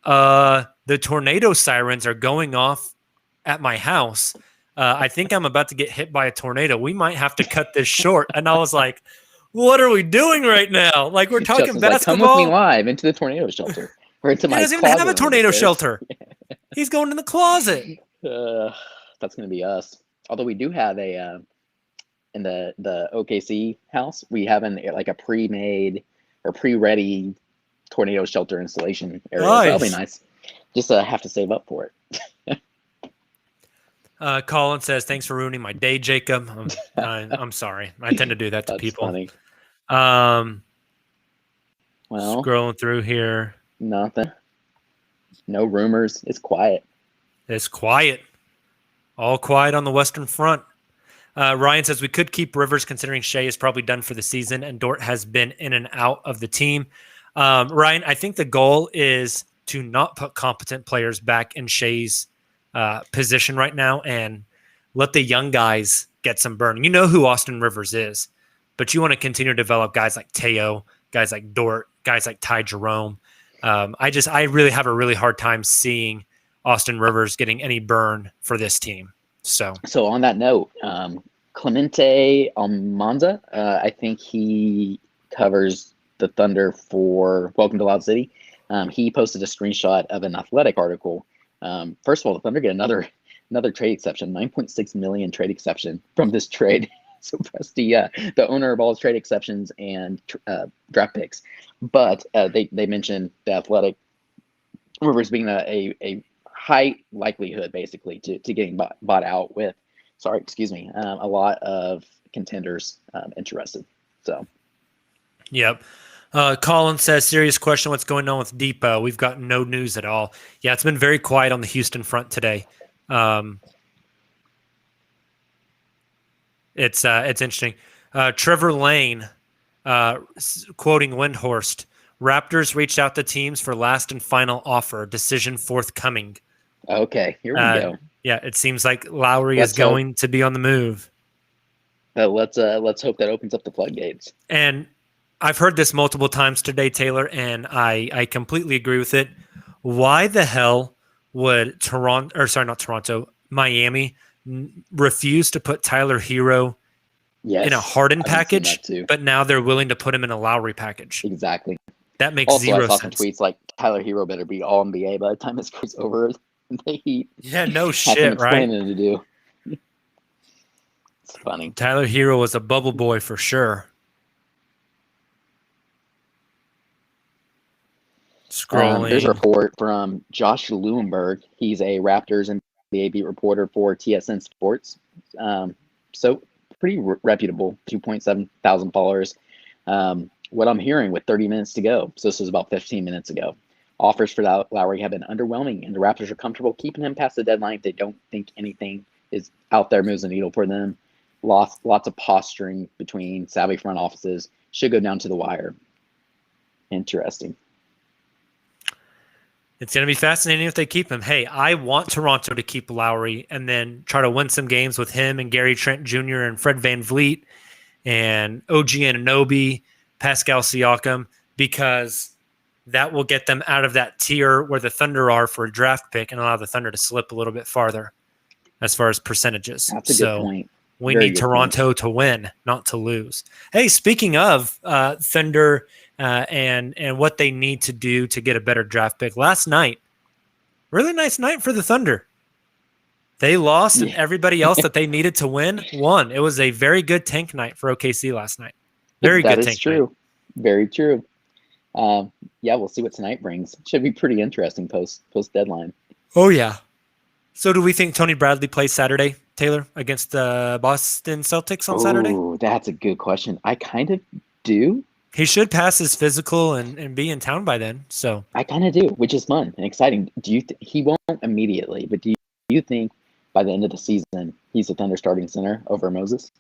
the tornado sirens are going off at my house. I think I'm about to get hit by a tornado. We might have to cut this short. And I was like, what are we doing right now? Like, we're talking basketball.
Like, come with me live into the tornado shelter. Or into
he doesn't even have a tornado shelter. He's going in the closet.
That's going to be us. Although we do have a in the OKC house, we have a pre-made or pre-ready tornado shelter installation area. Nice. So that'll be nice. Just have to save up for it.
Colin says, "Thanks for ruining my day, Jacob." I'm sorry. I tend to do that to people.
Funny.
Well, scrolling through here.
Nothing. No rumors. It's quiet.
It's quiet. All quiet on the Western Front. Ryan says we could keep Rivers considering Shea is probably done for the season and Dort has been in and out of the team. Ryan, I think the goal is to not put competent players back in Shea's position right now and let the young guys get some burn. You know who Austin Rivers is, but you want to continue to develop guys like Teo, guys like Dort, guys like Ty Jerome. I really have a really hard time seeing Austin Rivers getting any burn for this team. So
on that note, Clemente Almanza, I think he covers the Thunder for Welcome to Loud City. He posted a screenshot of an Athletic article. First of all, the Thunder get another trade exception, $9.6 million trade exception from this trade. So Presty, the owner of all trade exceptions and draft picks. But they mentioned the Athletic Rivers being a high likelihood, basically, to getting bought out with, a lot of contenders interested. So,
yep. Colin says, serious question, what's going on with Depot? We've got no news at all. Yeah, it's been very quiet on the Houston front today. It's interesting. Trevor Lane, quoting Windhorst, Raptors reached out to teams for last and final offer, decision forthcoming.
Okay, here we go.
Yeah, it seems like Lowry is going to be on the move.
Let's hope that opens up the floodgates.
And I've heard this multiple times today, Taylor, and I completely agree with it. Why the hell would Miami refuse to put Tyler Hero in a Harden package, but now they're willing to put him in a Lowry package?
Exactly.
That makes zero sense. I saw some
tweets like Tyler Hero better be all NBA by the time this goes over.
Yeah, no shit, right?
To do. It's funny.
Tyler Hero was a bubble boy for sure. Scrolling.
There's a report from Josh Lewinberg. He's a Raptors NBA beat reporter for TSN Sports. So pretty reputable, 2.7 thousand followers. What I'm hearing with 30 minutes to go, so this was about 15 minutes ago, offers for Lowry have been underwhelming, and the Raptors are comfortable keeping him past the deadline if they don't think anything is out there moves the needle for them. Lots of posturing between savvy front offices. Should go down to the wire. Interesting.
It's going to be fascinating if they keep him. Hey, I want Toronto to keep Lowry and then try to win some games with him and Gary Trent Jr. and Fred VanVleet and OG Anunoby, Pascal Siakam, because that will get them out of that tier where the Thunder are for a draft pick and allow the Thunder to slip a little bit farther as far as percentages.
That's a good point.
We
Very
need
good
Toronto
point.
to win, not to lose. Hey, speaking of Thunder and what they need to do to get a better draft pick, last night, really nice night for the Thunder. They lost, and everybody else that they needed to win won. It was a very good tank night for OKC last night. Very good tank
true.
night.
Very true. Yeah, we'll see what tonight brings. Should be pretty interesting post deadline.
Oh, yeah. So do we think Tony Bradley plays Saturday, Taylor, against the Boston Celtics on Saturday?
Oh, that's a good question. I kind of do.
He should pass his physical and be in town by then. So
I kind of do, which is fun and exciting. Do you? He won't immediately, but do you think by the end of the season he's a Thunder starting center over Moses?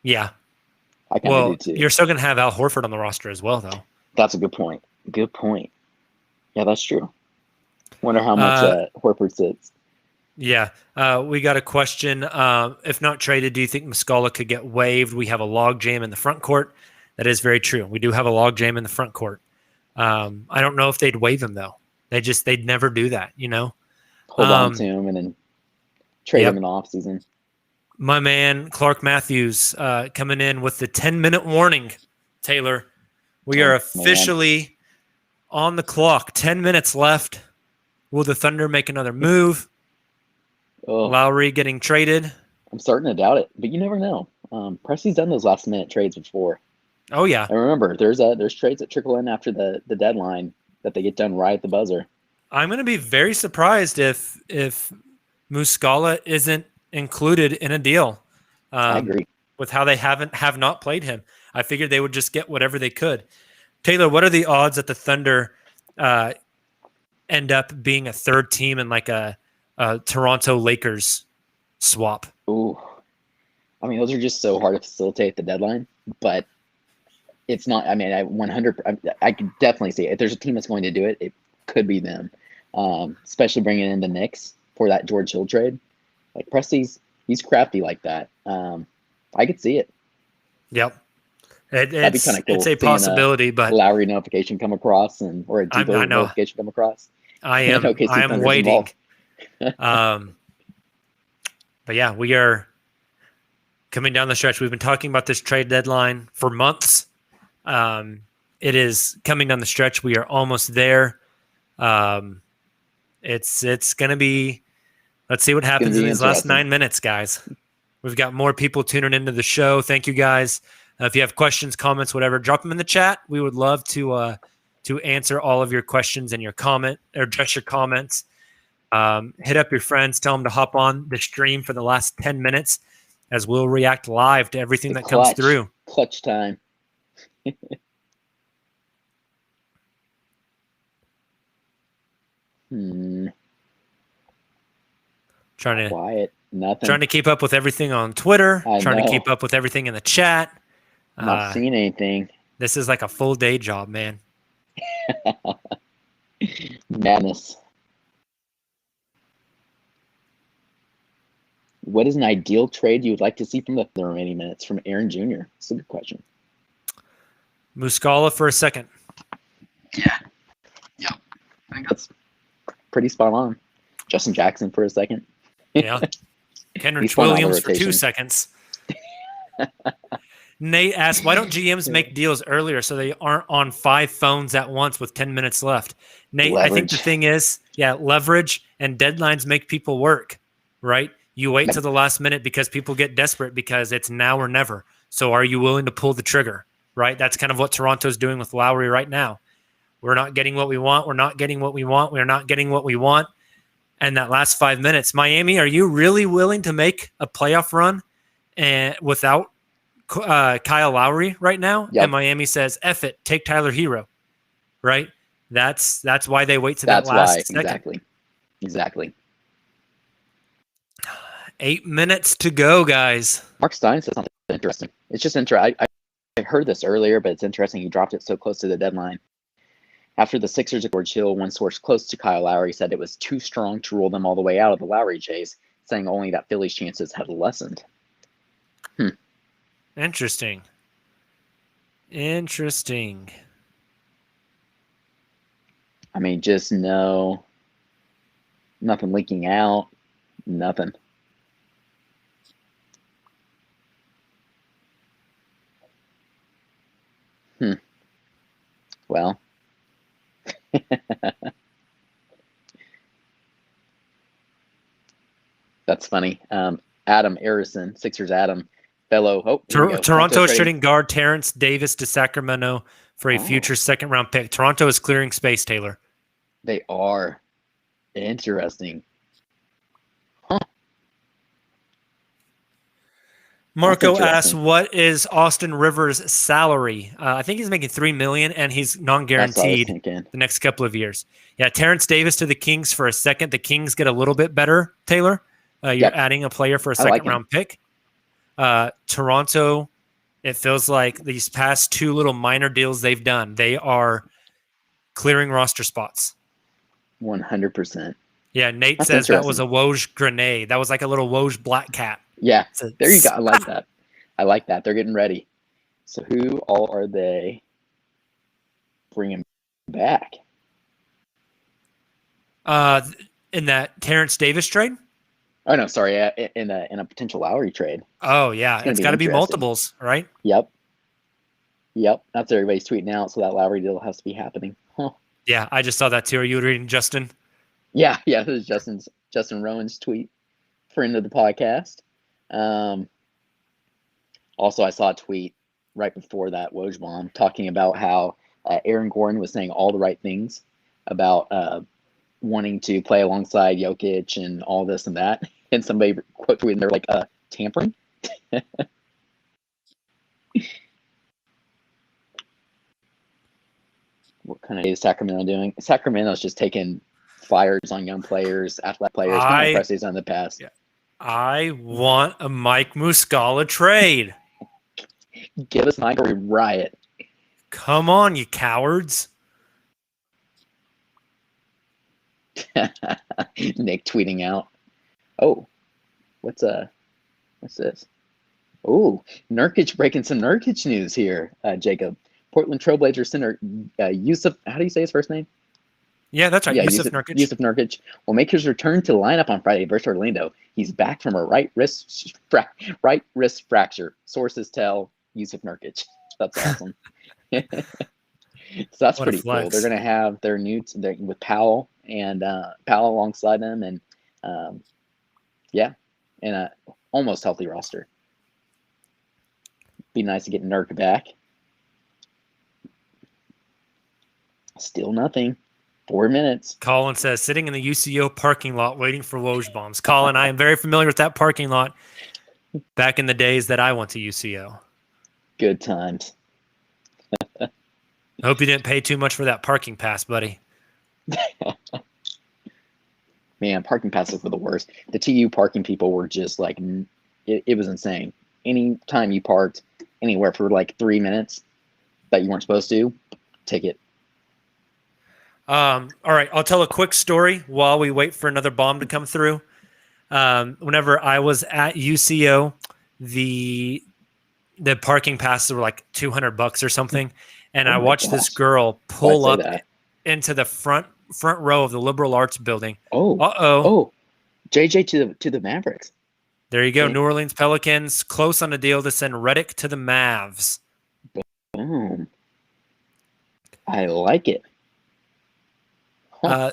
Yeah.
I kind of do too.
You're still going to have Al Horford on the roster as well, though.
That's a good point. Good point. Yeah, that's true. Wonder how much Horford sits.
Yeah. We got a question. If not traded, do you think Muscala could get waived? We have a log jam in the front court. That is very true. We do have a log jam in the front court. I don't know if they'd waive him, though. They'd never do that, you know?
Hold on to him and then trade him in the offseason.
My man, Clark Matthews, coming in with the 10-minute warning, Taylor. We are officially on the clock. 10 minutes left. Will the Thunder make another move? Lowry getting traded?
I'm starting to doubt it, but you never know. Presti's done those last-minute trades before.
Oh, yeah.
And remember, there's trades that trickle in after the deadline that they get done right at the buzzer.
I'm going to be very surprised if Muscala isn't included in a deal.
I agree.
With how they have not played him. I figured they would just get whatever they could. Taylor, what are the odds that the Thunder end up being a third team in like a Toronto Lakers swap?
Ooh. I mean, those are just so hard to facilitate the deadline, but it's not. I mean, I could definitely see it. If there's a team that's going to do it, it could be them, especially bringing in the Knicks for that George Hill trade. Like Presti's, he's crafty like that. I could see it.
Yep.
That'd be kind of cool.
It's a possibility, but
Lowry notification come across or a Depot notification come across.
I am waiting. But yeah, we are coming down the stretch. We've been talking about this trade deadline for months. It is coming down the stretch. We are almost there. It's going to be. Let's see what happens in these last 9 minutes, guys. We've got more people tuning into the show. Thank you, guys. If you have questions, comments, whatever, drop them in the chat. We would love to answer all of your questions and your comment or just your comments. Hit up your friends. Tell them to hop on the stream for the last 10 minutes as we'll react live to everything that comes through.
Clutch time. Quiet. Nothing.
Trying to keep up with everything on Twitter. Trying to keep up with everything in the chat.
Not seeing anything.
This is like a full day job, man.
Madness. What is an ideal trade you would like to see from the remaining minutes from Aaron Jr.? That's a good question.
Muscala for a second.
Yeah. I think that's pretty spot on. Justin Jackson for a second.
Yeah. Kenrich Williams for 2 seconds. Nate asked, why don't GMs make deals earlier so they aren't on 5 phones at once with 10 minutes left? Nate, leverage. I think the thing is, leverage and deadlines make people work, right? You wait till the last minute because people get desperate because it's now or never. So are you willing to pull the trigger, right? That's kind of what Toronto's doing with Lowry right now. We're not getting what we want. We're not getting what we want. We're not getting what we want. And that last 5 minutes, Miami, are you really willing to make a playoff run without Kyle Lowry right now? Yep. And Miami says, F it, take Tyler Hero, right? That's why they wait to that last second.
Exactly.
8 minutes to go, guys.
Mark Stein said something interesting. It's just interesting. I heard this earlier, but it's interesting. He dropped it so close to the deadline. After the Sixers of George Hill, one source close to Kyle Lowry said it was too strong to roll them all the way out of the Lowry chase, saying only that Philly's chances had lessened.
Interesting.
I mean, just nothing leaking out, nothing. Well, that's funny. Adam Arison, Sixers Adam, fellow. Oh, here we go.
Toronto is
trading.
trading guard Terrence Davis to Sacramento for a future second round pick. Toronto is clearing space, Taylor.
They are. Interesting. Huh.
Marco asks, "What is Austin Rivers' salary?" I think he's making $3 million, and he's non-guaranteed the next couple of years. Yeah, Terrence Davis to the Kings for a second. The Kings get a little bit better. Taylor, you're adding a player for a second round pick. Toronto, it feels like these past two little minor deals they've done, they are clearing roster spots.
100%.
Yeah, Nate says that was a Woj grenade. That was like a little Woj black cat.
Yeah, there you go. I like that. I like that. They're getting ready. So who all are they bringing back?
In that Terrence Davis trade?
Oh no, sorry. In a potential Lowry trade.
Oh yeah, it's got to be multiples, right?
Yep. That's what everybody's tweeting out. So that Lowry deal has to be happening. Huh.
Yeah, I just saw that too. Are you reading Justin?
Yeah. This is Justin Rowan's tweet, friend of the podcast. Also, I saw a tweet right before that Woj bomb talking about how Aaron Gordon was saying all the right things about wanting to play alongside Jokic and all this and that. And somebody quote tweeted, and they're like, tampering? What kind of is Sacramento doing? Sacramento's just taking fires on young players, athletic players, kind of impressive in the past.
Yeah. I want a Mike Muscala trade.
Give us Mike or we riot.
Come on, you cowards.
Nick tweeting out. Oh, what's this? Oh, Nurkic breaking some Nurkic news here, Jacob. Portland Trailblazers center Yusuf. How do you say his first name?
Yeah, that's right.
Yeah,
Yusuf Nurkic.
Yusuf Nurkic will make his return to the lineup on Friday versus Orlando. He's back from a right wrist fracture. Sources tell Yusuf Nurkic. That's awesome. So that's pretty cool. They're going to have their new with Powell and Powell alongside them, and and a almost healthy roster. Be nice to get Nurk back. Still nothing. 4 minutes.
Colin says, sitting in the UCO parking lot waiting for Woj bombs. Colin, I am very familiar with that parking lot back in the days that I went to UCO.
Good times.
I hope you didn't pay too much for that parking pass, buddy.
Man, parking passes were the worst. The TU parking people were just like, it was insane. Anytime you parked anywhere for like 3 minutes that you weren't supposed to, ticket.
All right, I'll tell a quick story while we wait for another bomb to come through. Whenever I was at UCO, the parking passes were like $200 or something, and I watched this girl pull up into the front row of the liberal arts building.
Oh, JJ to the Mavericks.
There you go, New Orleans Pelicans close on a deal to send Redick to the Mavs.
Boom. I like it.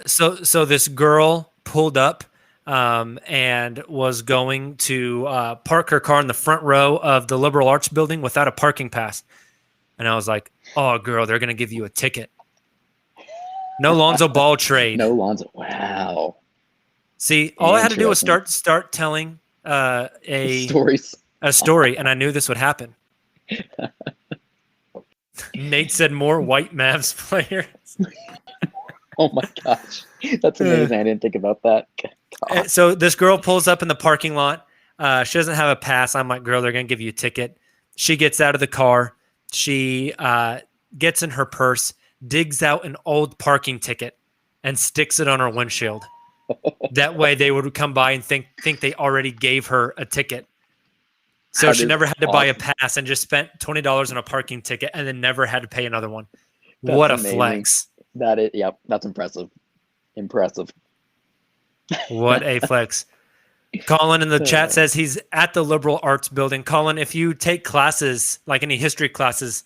So this girl pulled up and was going to park her car in the front row of the liberal arts building without a parking pass. And I was like, oh, girl, they're going to give you a ticket. No Lonzo Ball trade.
No Lonzo. Wow.
See, all I had to do was start telling a story, and I knew this would happen. Nate said more white Mavs players.
Oh my gosh, that's amazing! I didn't think about that. God.
So this girl pulls up in the parking lot. She doesn't have a pass. I'm like, girl, they're gonna give you a ticket. She gets out of the car. She gets in her purse, digs out an old parking ticket, and sticks it on her windshield. That way, they would come by and think they already gave her a ticket. So she never had to buy a pass and just spent $20 on a parking ticket and then never had to pay another one. What a flex.
That is, yep, that's impressive. Impressive.
What a flex. Colin in the chat says he's at the liberal arts building. Colin, if you take classes, like any history classes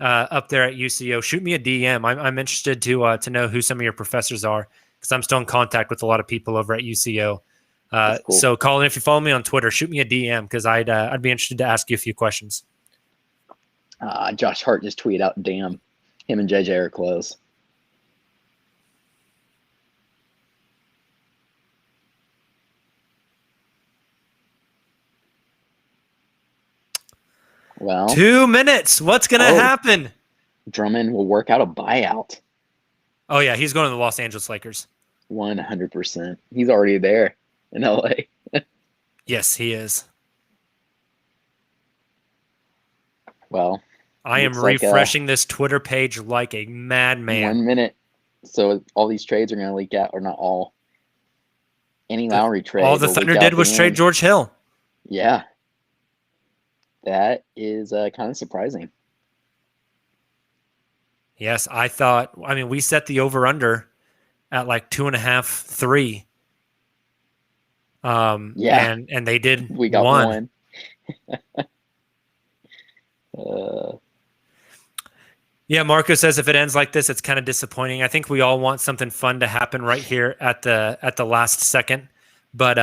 up there at UCO, shoot me a DM. I'm interested to know who some of your professors are, because I'm still in contact with a lot of people over at UCO.
That's cool.
So, Colin, if you follow me on Twitter, shoot me a DM, because I'd be interested to ask you a few questions.
Josh Hart just tweeted out, damn, him and JJ are close. Well,
2 minutes. What's going to happen?
Drummond will work out a buyout.
Oh, yeah, he's going to the Los Angeles Lakers.
100%. He's already there in LA.
Yes, he is.
Well,
I am refreshing this Twitter page like a madman.
1 minute. So all these trades are going to leak out, or not all. Any Lowry trade.
All the Thunder did was trade George Hill.
Yeah. That is kind of surprising.
Yes, I mean, we set the over-under at like 2.5, 3.
Yeah.
And they did
We got one.
Yeah, Marco says if it ends like this, it's kind of disappointing. I think we all want something fun to happen right here at the last second. But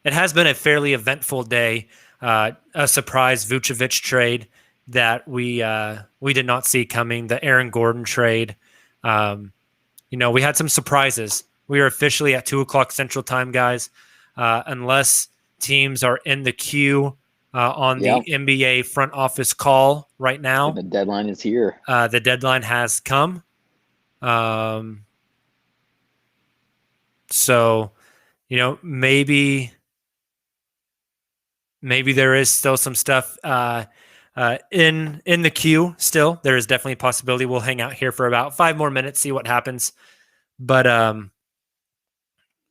it has been a fairly eventful day. A surprise Vucevic trade that we did not see coming. The Aaron Gordon trade. We had some surprises. We are officially at 2:00 Central Time, guys. Unless teams are in the queue on the NBA front office call right now.
The deadline is here.
The deadline has come. So, maybe there is still some stuff in the queue still. There is definitely a possibility we'll hang out here for about 5 more minutes, see what happens. But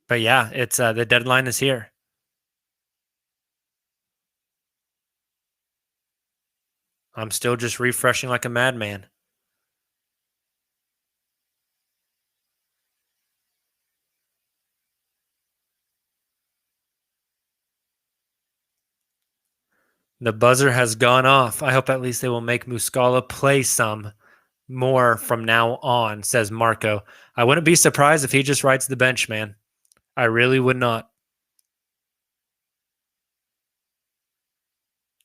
yeah, it's the deadline is here. I'm still just refreshing like a madman. The buzzer has gone off. I hope at least they will make Muscala play some more from now on, says Marco. I wouldn't be surprised if he just rides the bench, man. I really would not.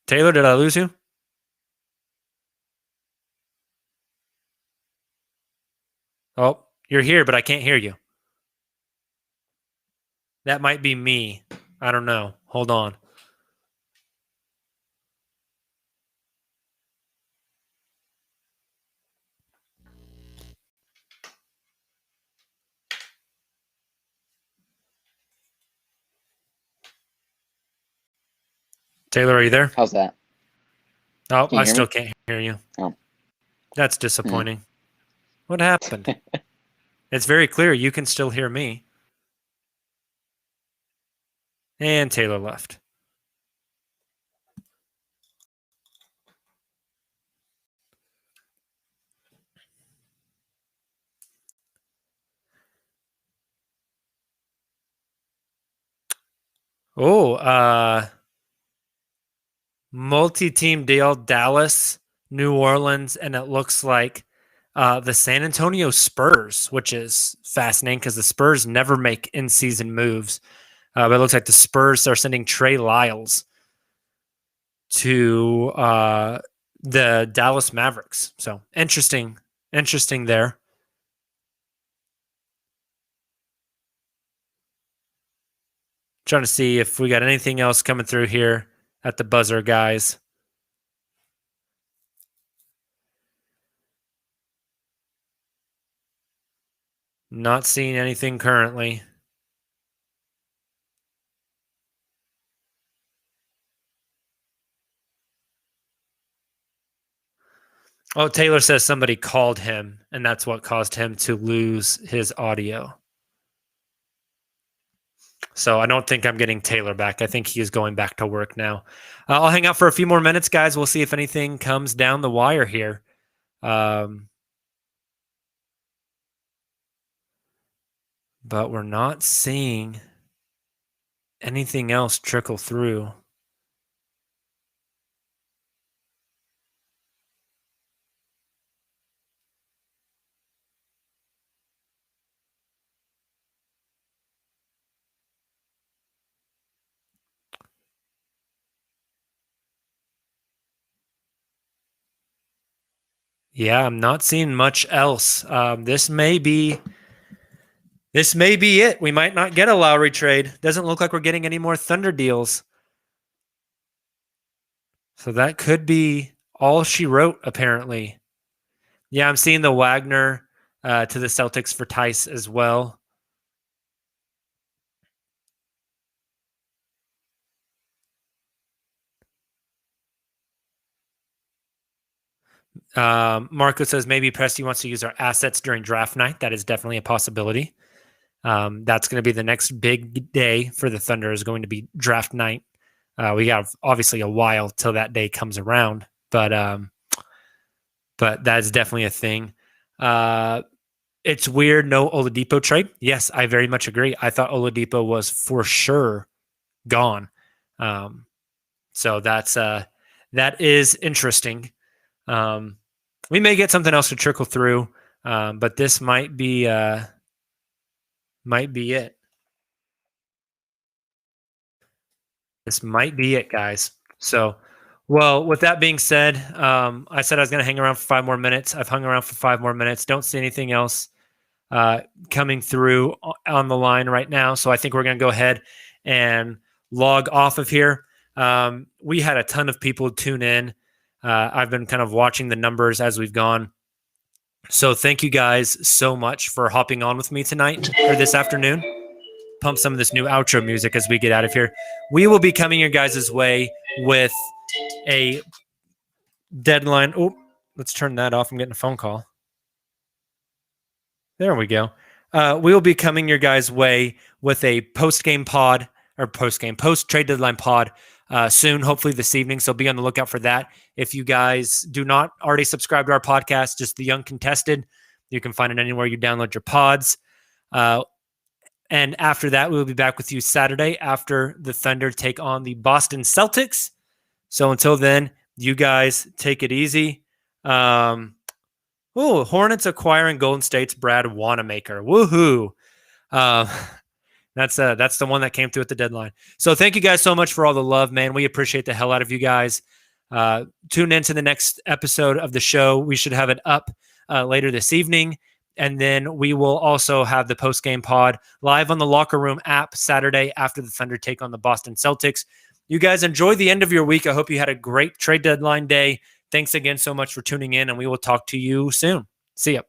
Taylor, did I lose you? Oh, you're here, but I can't hear you. That might be me. I don't know. Hold on. Taylor, are you there?
How's that?
Oh, I still can't hear you.
Oh.
That's disappointing. What happened? It's very clear you can still hear me. And Taylor left. Oh, multi-team deal, Dallas, New Orleans, and it looks like the San Antonio Spurs, which is fascinating because the Spurs never make in-season moves. But it looks like the Spurs are sending Trey Lyles to the Dallas Mavericks. So interesting there. Trying to see if we got anything else coming through here at the buzzer, guys. Not seeing anything currently. Oh, Taylor says somebody called him, and that's what caused him to lose his audio. So I don't think I'm getting Taylor back. I think he is going back to work now. I'll hang out for a few more minutes, guys. We'll see if anything comes down the wire here. But we're not seeing anything else trickle through. Yeah, I'm not seeing much else. This may be it. We might not get a Lowry trade. Doesn't look like we're getting any more Thunder deals. So that could be all she wrote, apparently. Yeah, I'm seeing the Wagner to the Celtics for Tice as well. Marco says maybe Presti wants to use our assets during draft night. That is definitely a possibility. That's going to be the next big day for the Thunder is going to be draft night. We have obviously a while till that day comes around, but that's definitely a thing. It's weird, no Oladipo trade. Yes, I very much agree. I thought Oladipo was for sure gone. So that is interesting. We may get something else to trickle through, but this might be it. This might be it, guys. So, well, with that being said, I said I was going to hang around for 5 more minutes. I've hung around for 5 more minutes. Don't see anything else coming through on the line right now. So I think we're going to go ahead and log off of here. We had a ton of people tune in. I've been kind of watching the numbers as we've gone. So thank you guys so much for hopping on with me tonight or this afternoon. Pump some of this new outro music as we get out of here. We will be coming your guys' way with a deadline. Oh, let's turn that off. I'm getting a phone call. There we go. We will be coming your guys' way with a post-trade deadline pod soon, hopefully this evening. So be on the lookout for that. If you guys do not already subscribe to our podcast, just the Uncontested, you can find it anywhere you download your pods. And after that, we'll be back with you Saturday after the Thunder take on the Boston Celtics. So until then, you guys take it easy. Hornets acquiring Golden State's Brad Wanamaker. Woohoo! That's the one that came through at the deadline. So thank you guys so much for all the love, man. We appreciate the hell out of you guys. Tune in to the next episode of the show. We should have it up later this evening. And then we will also have the post-game pod live on the Locker Room app Saturday after the Thunder take on the Boston Celtics. You guys enjoy the end of your week. I hope you had a great trade deadline day. Thanks again so much for tuning in, and we will talk to you soon. See ya.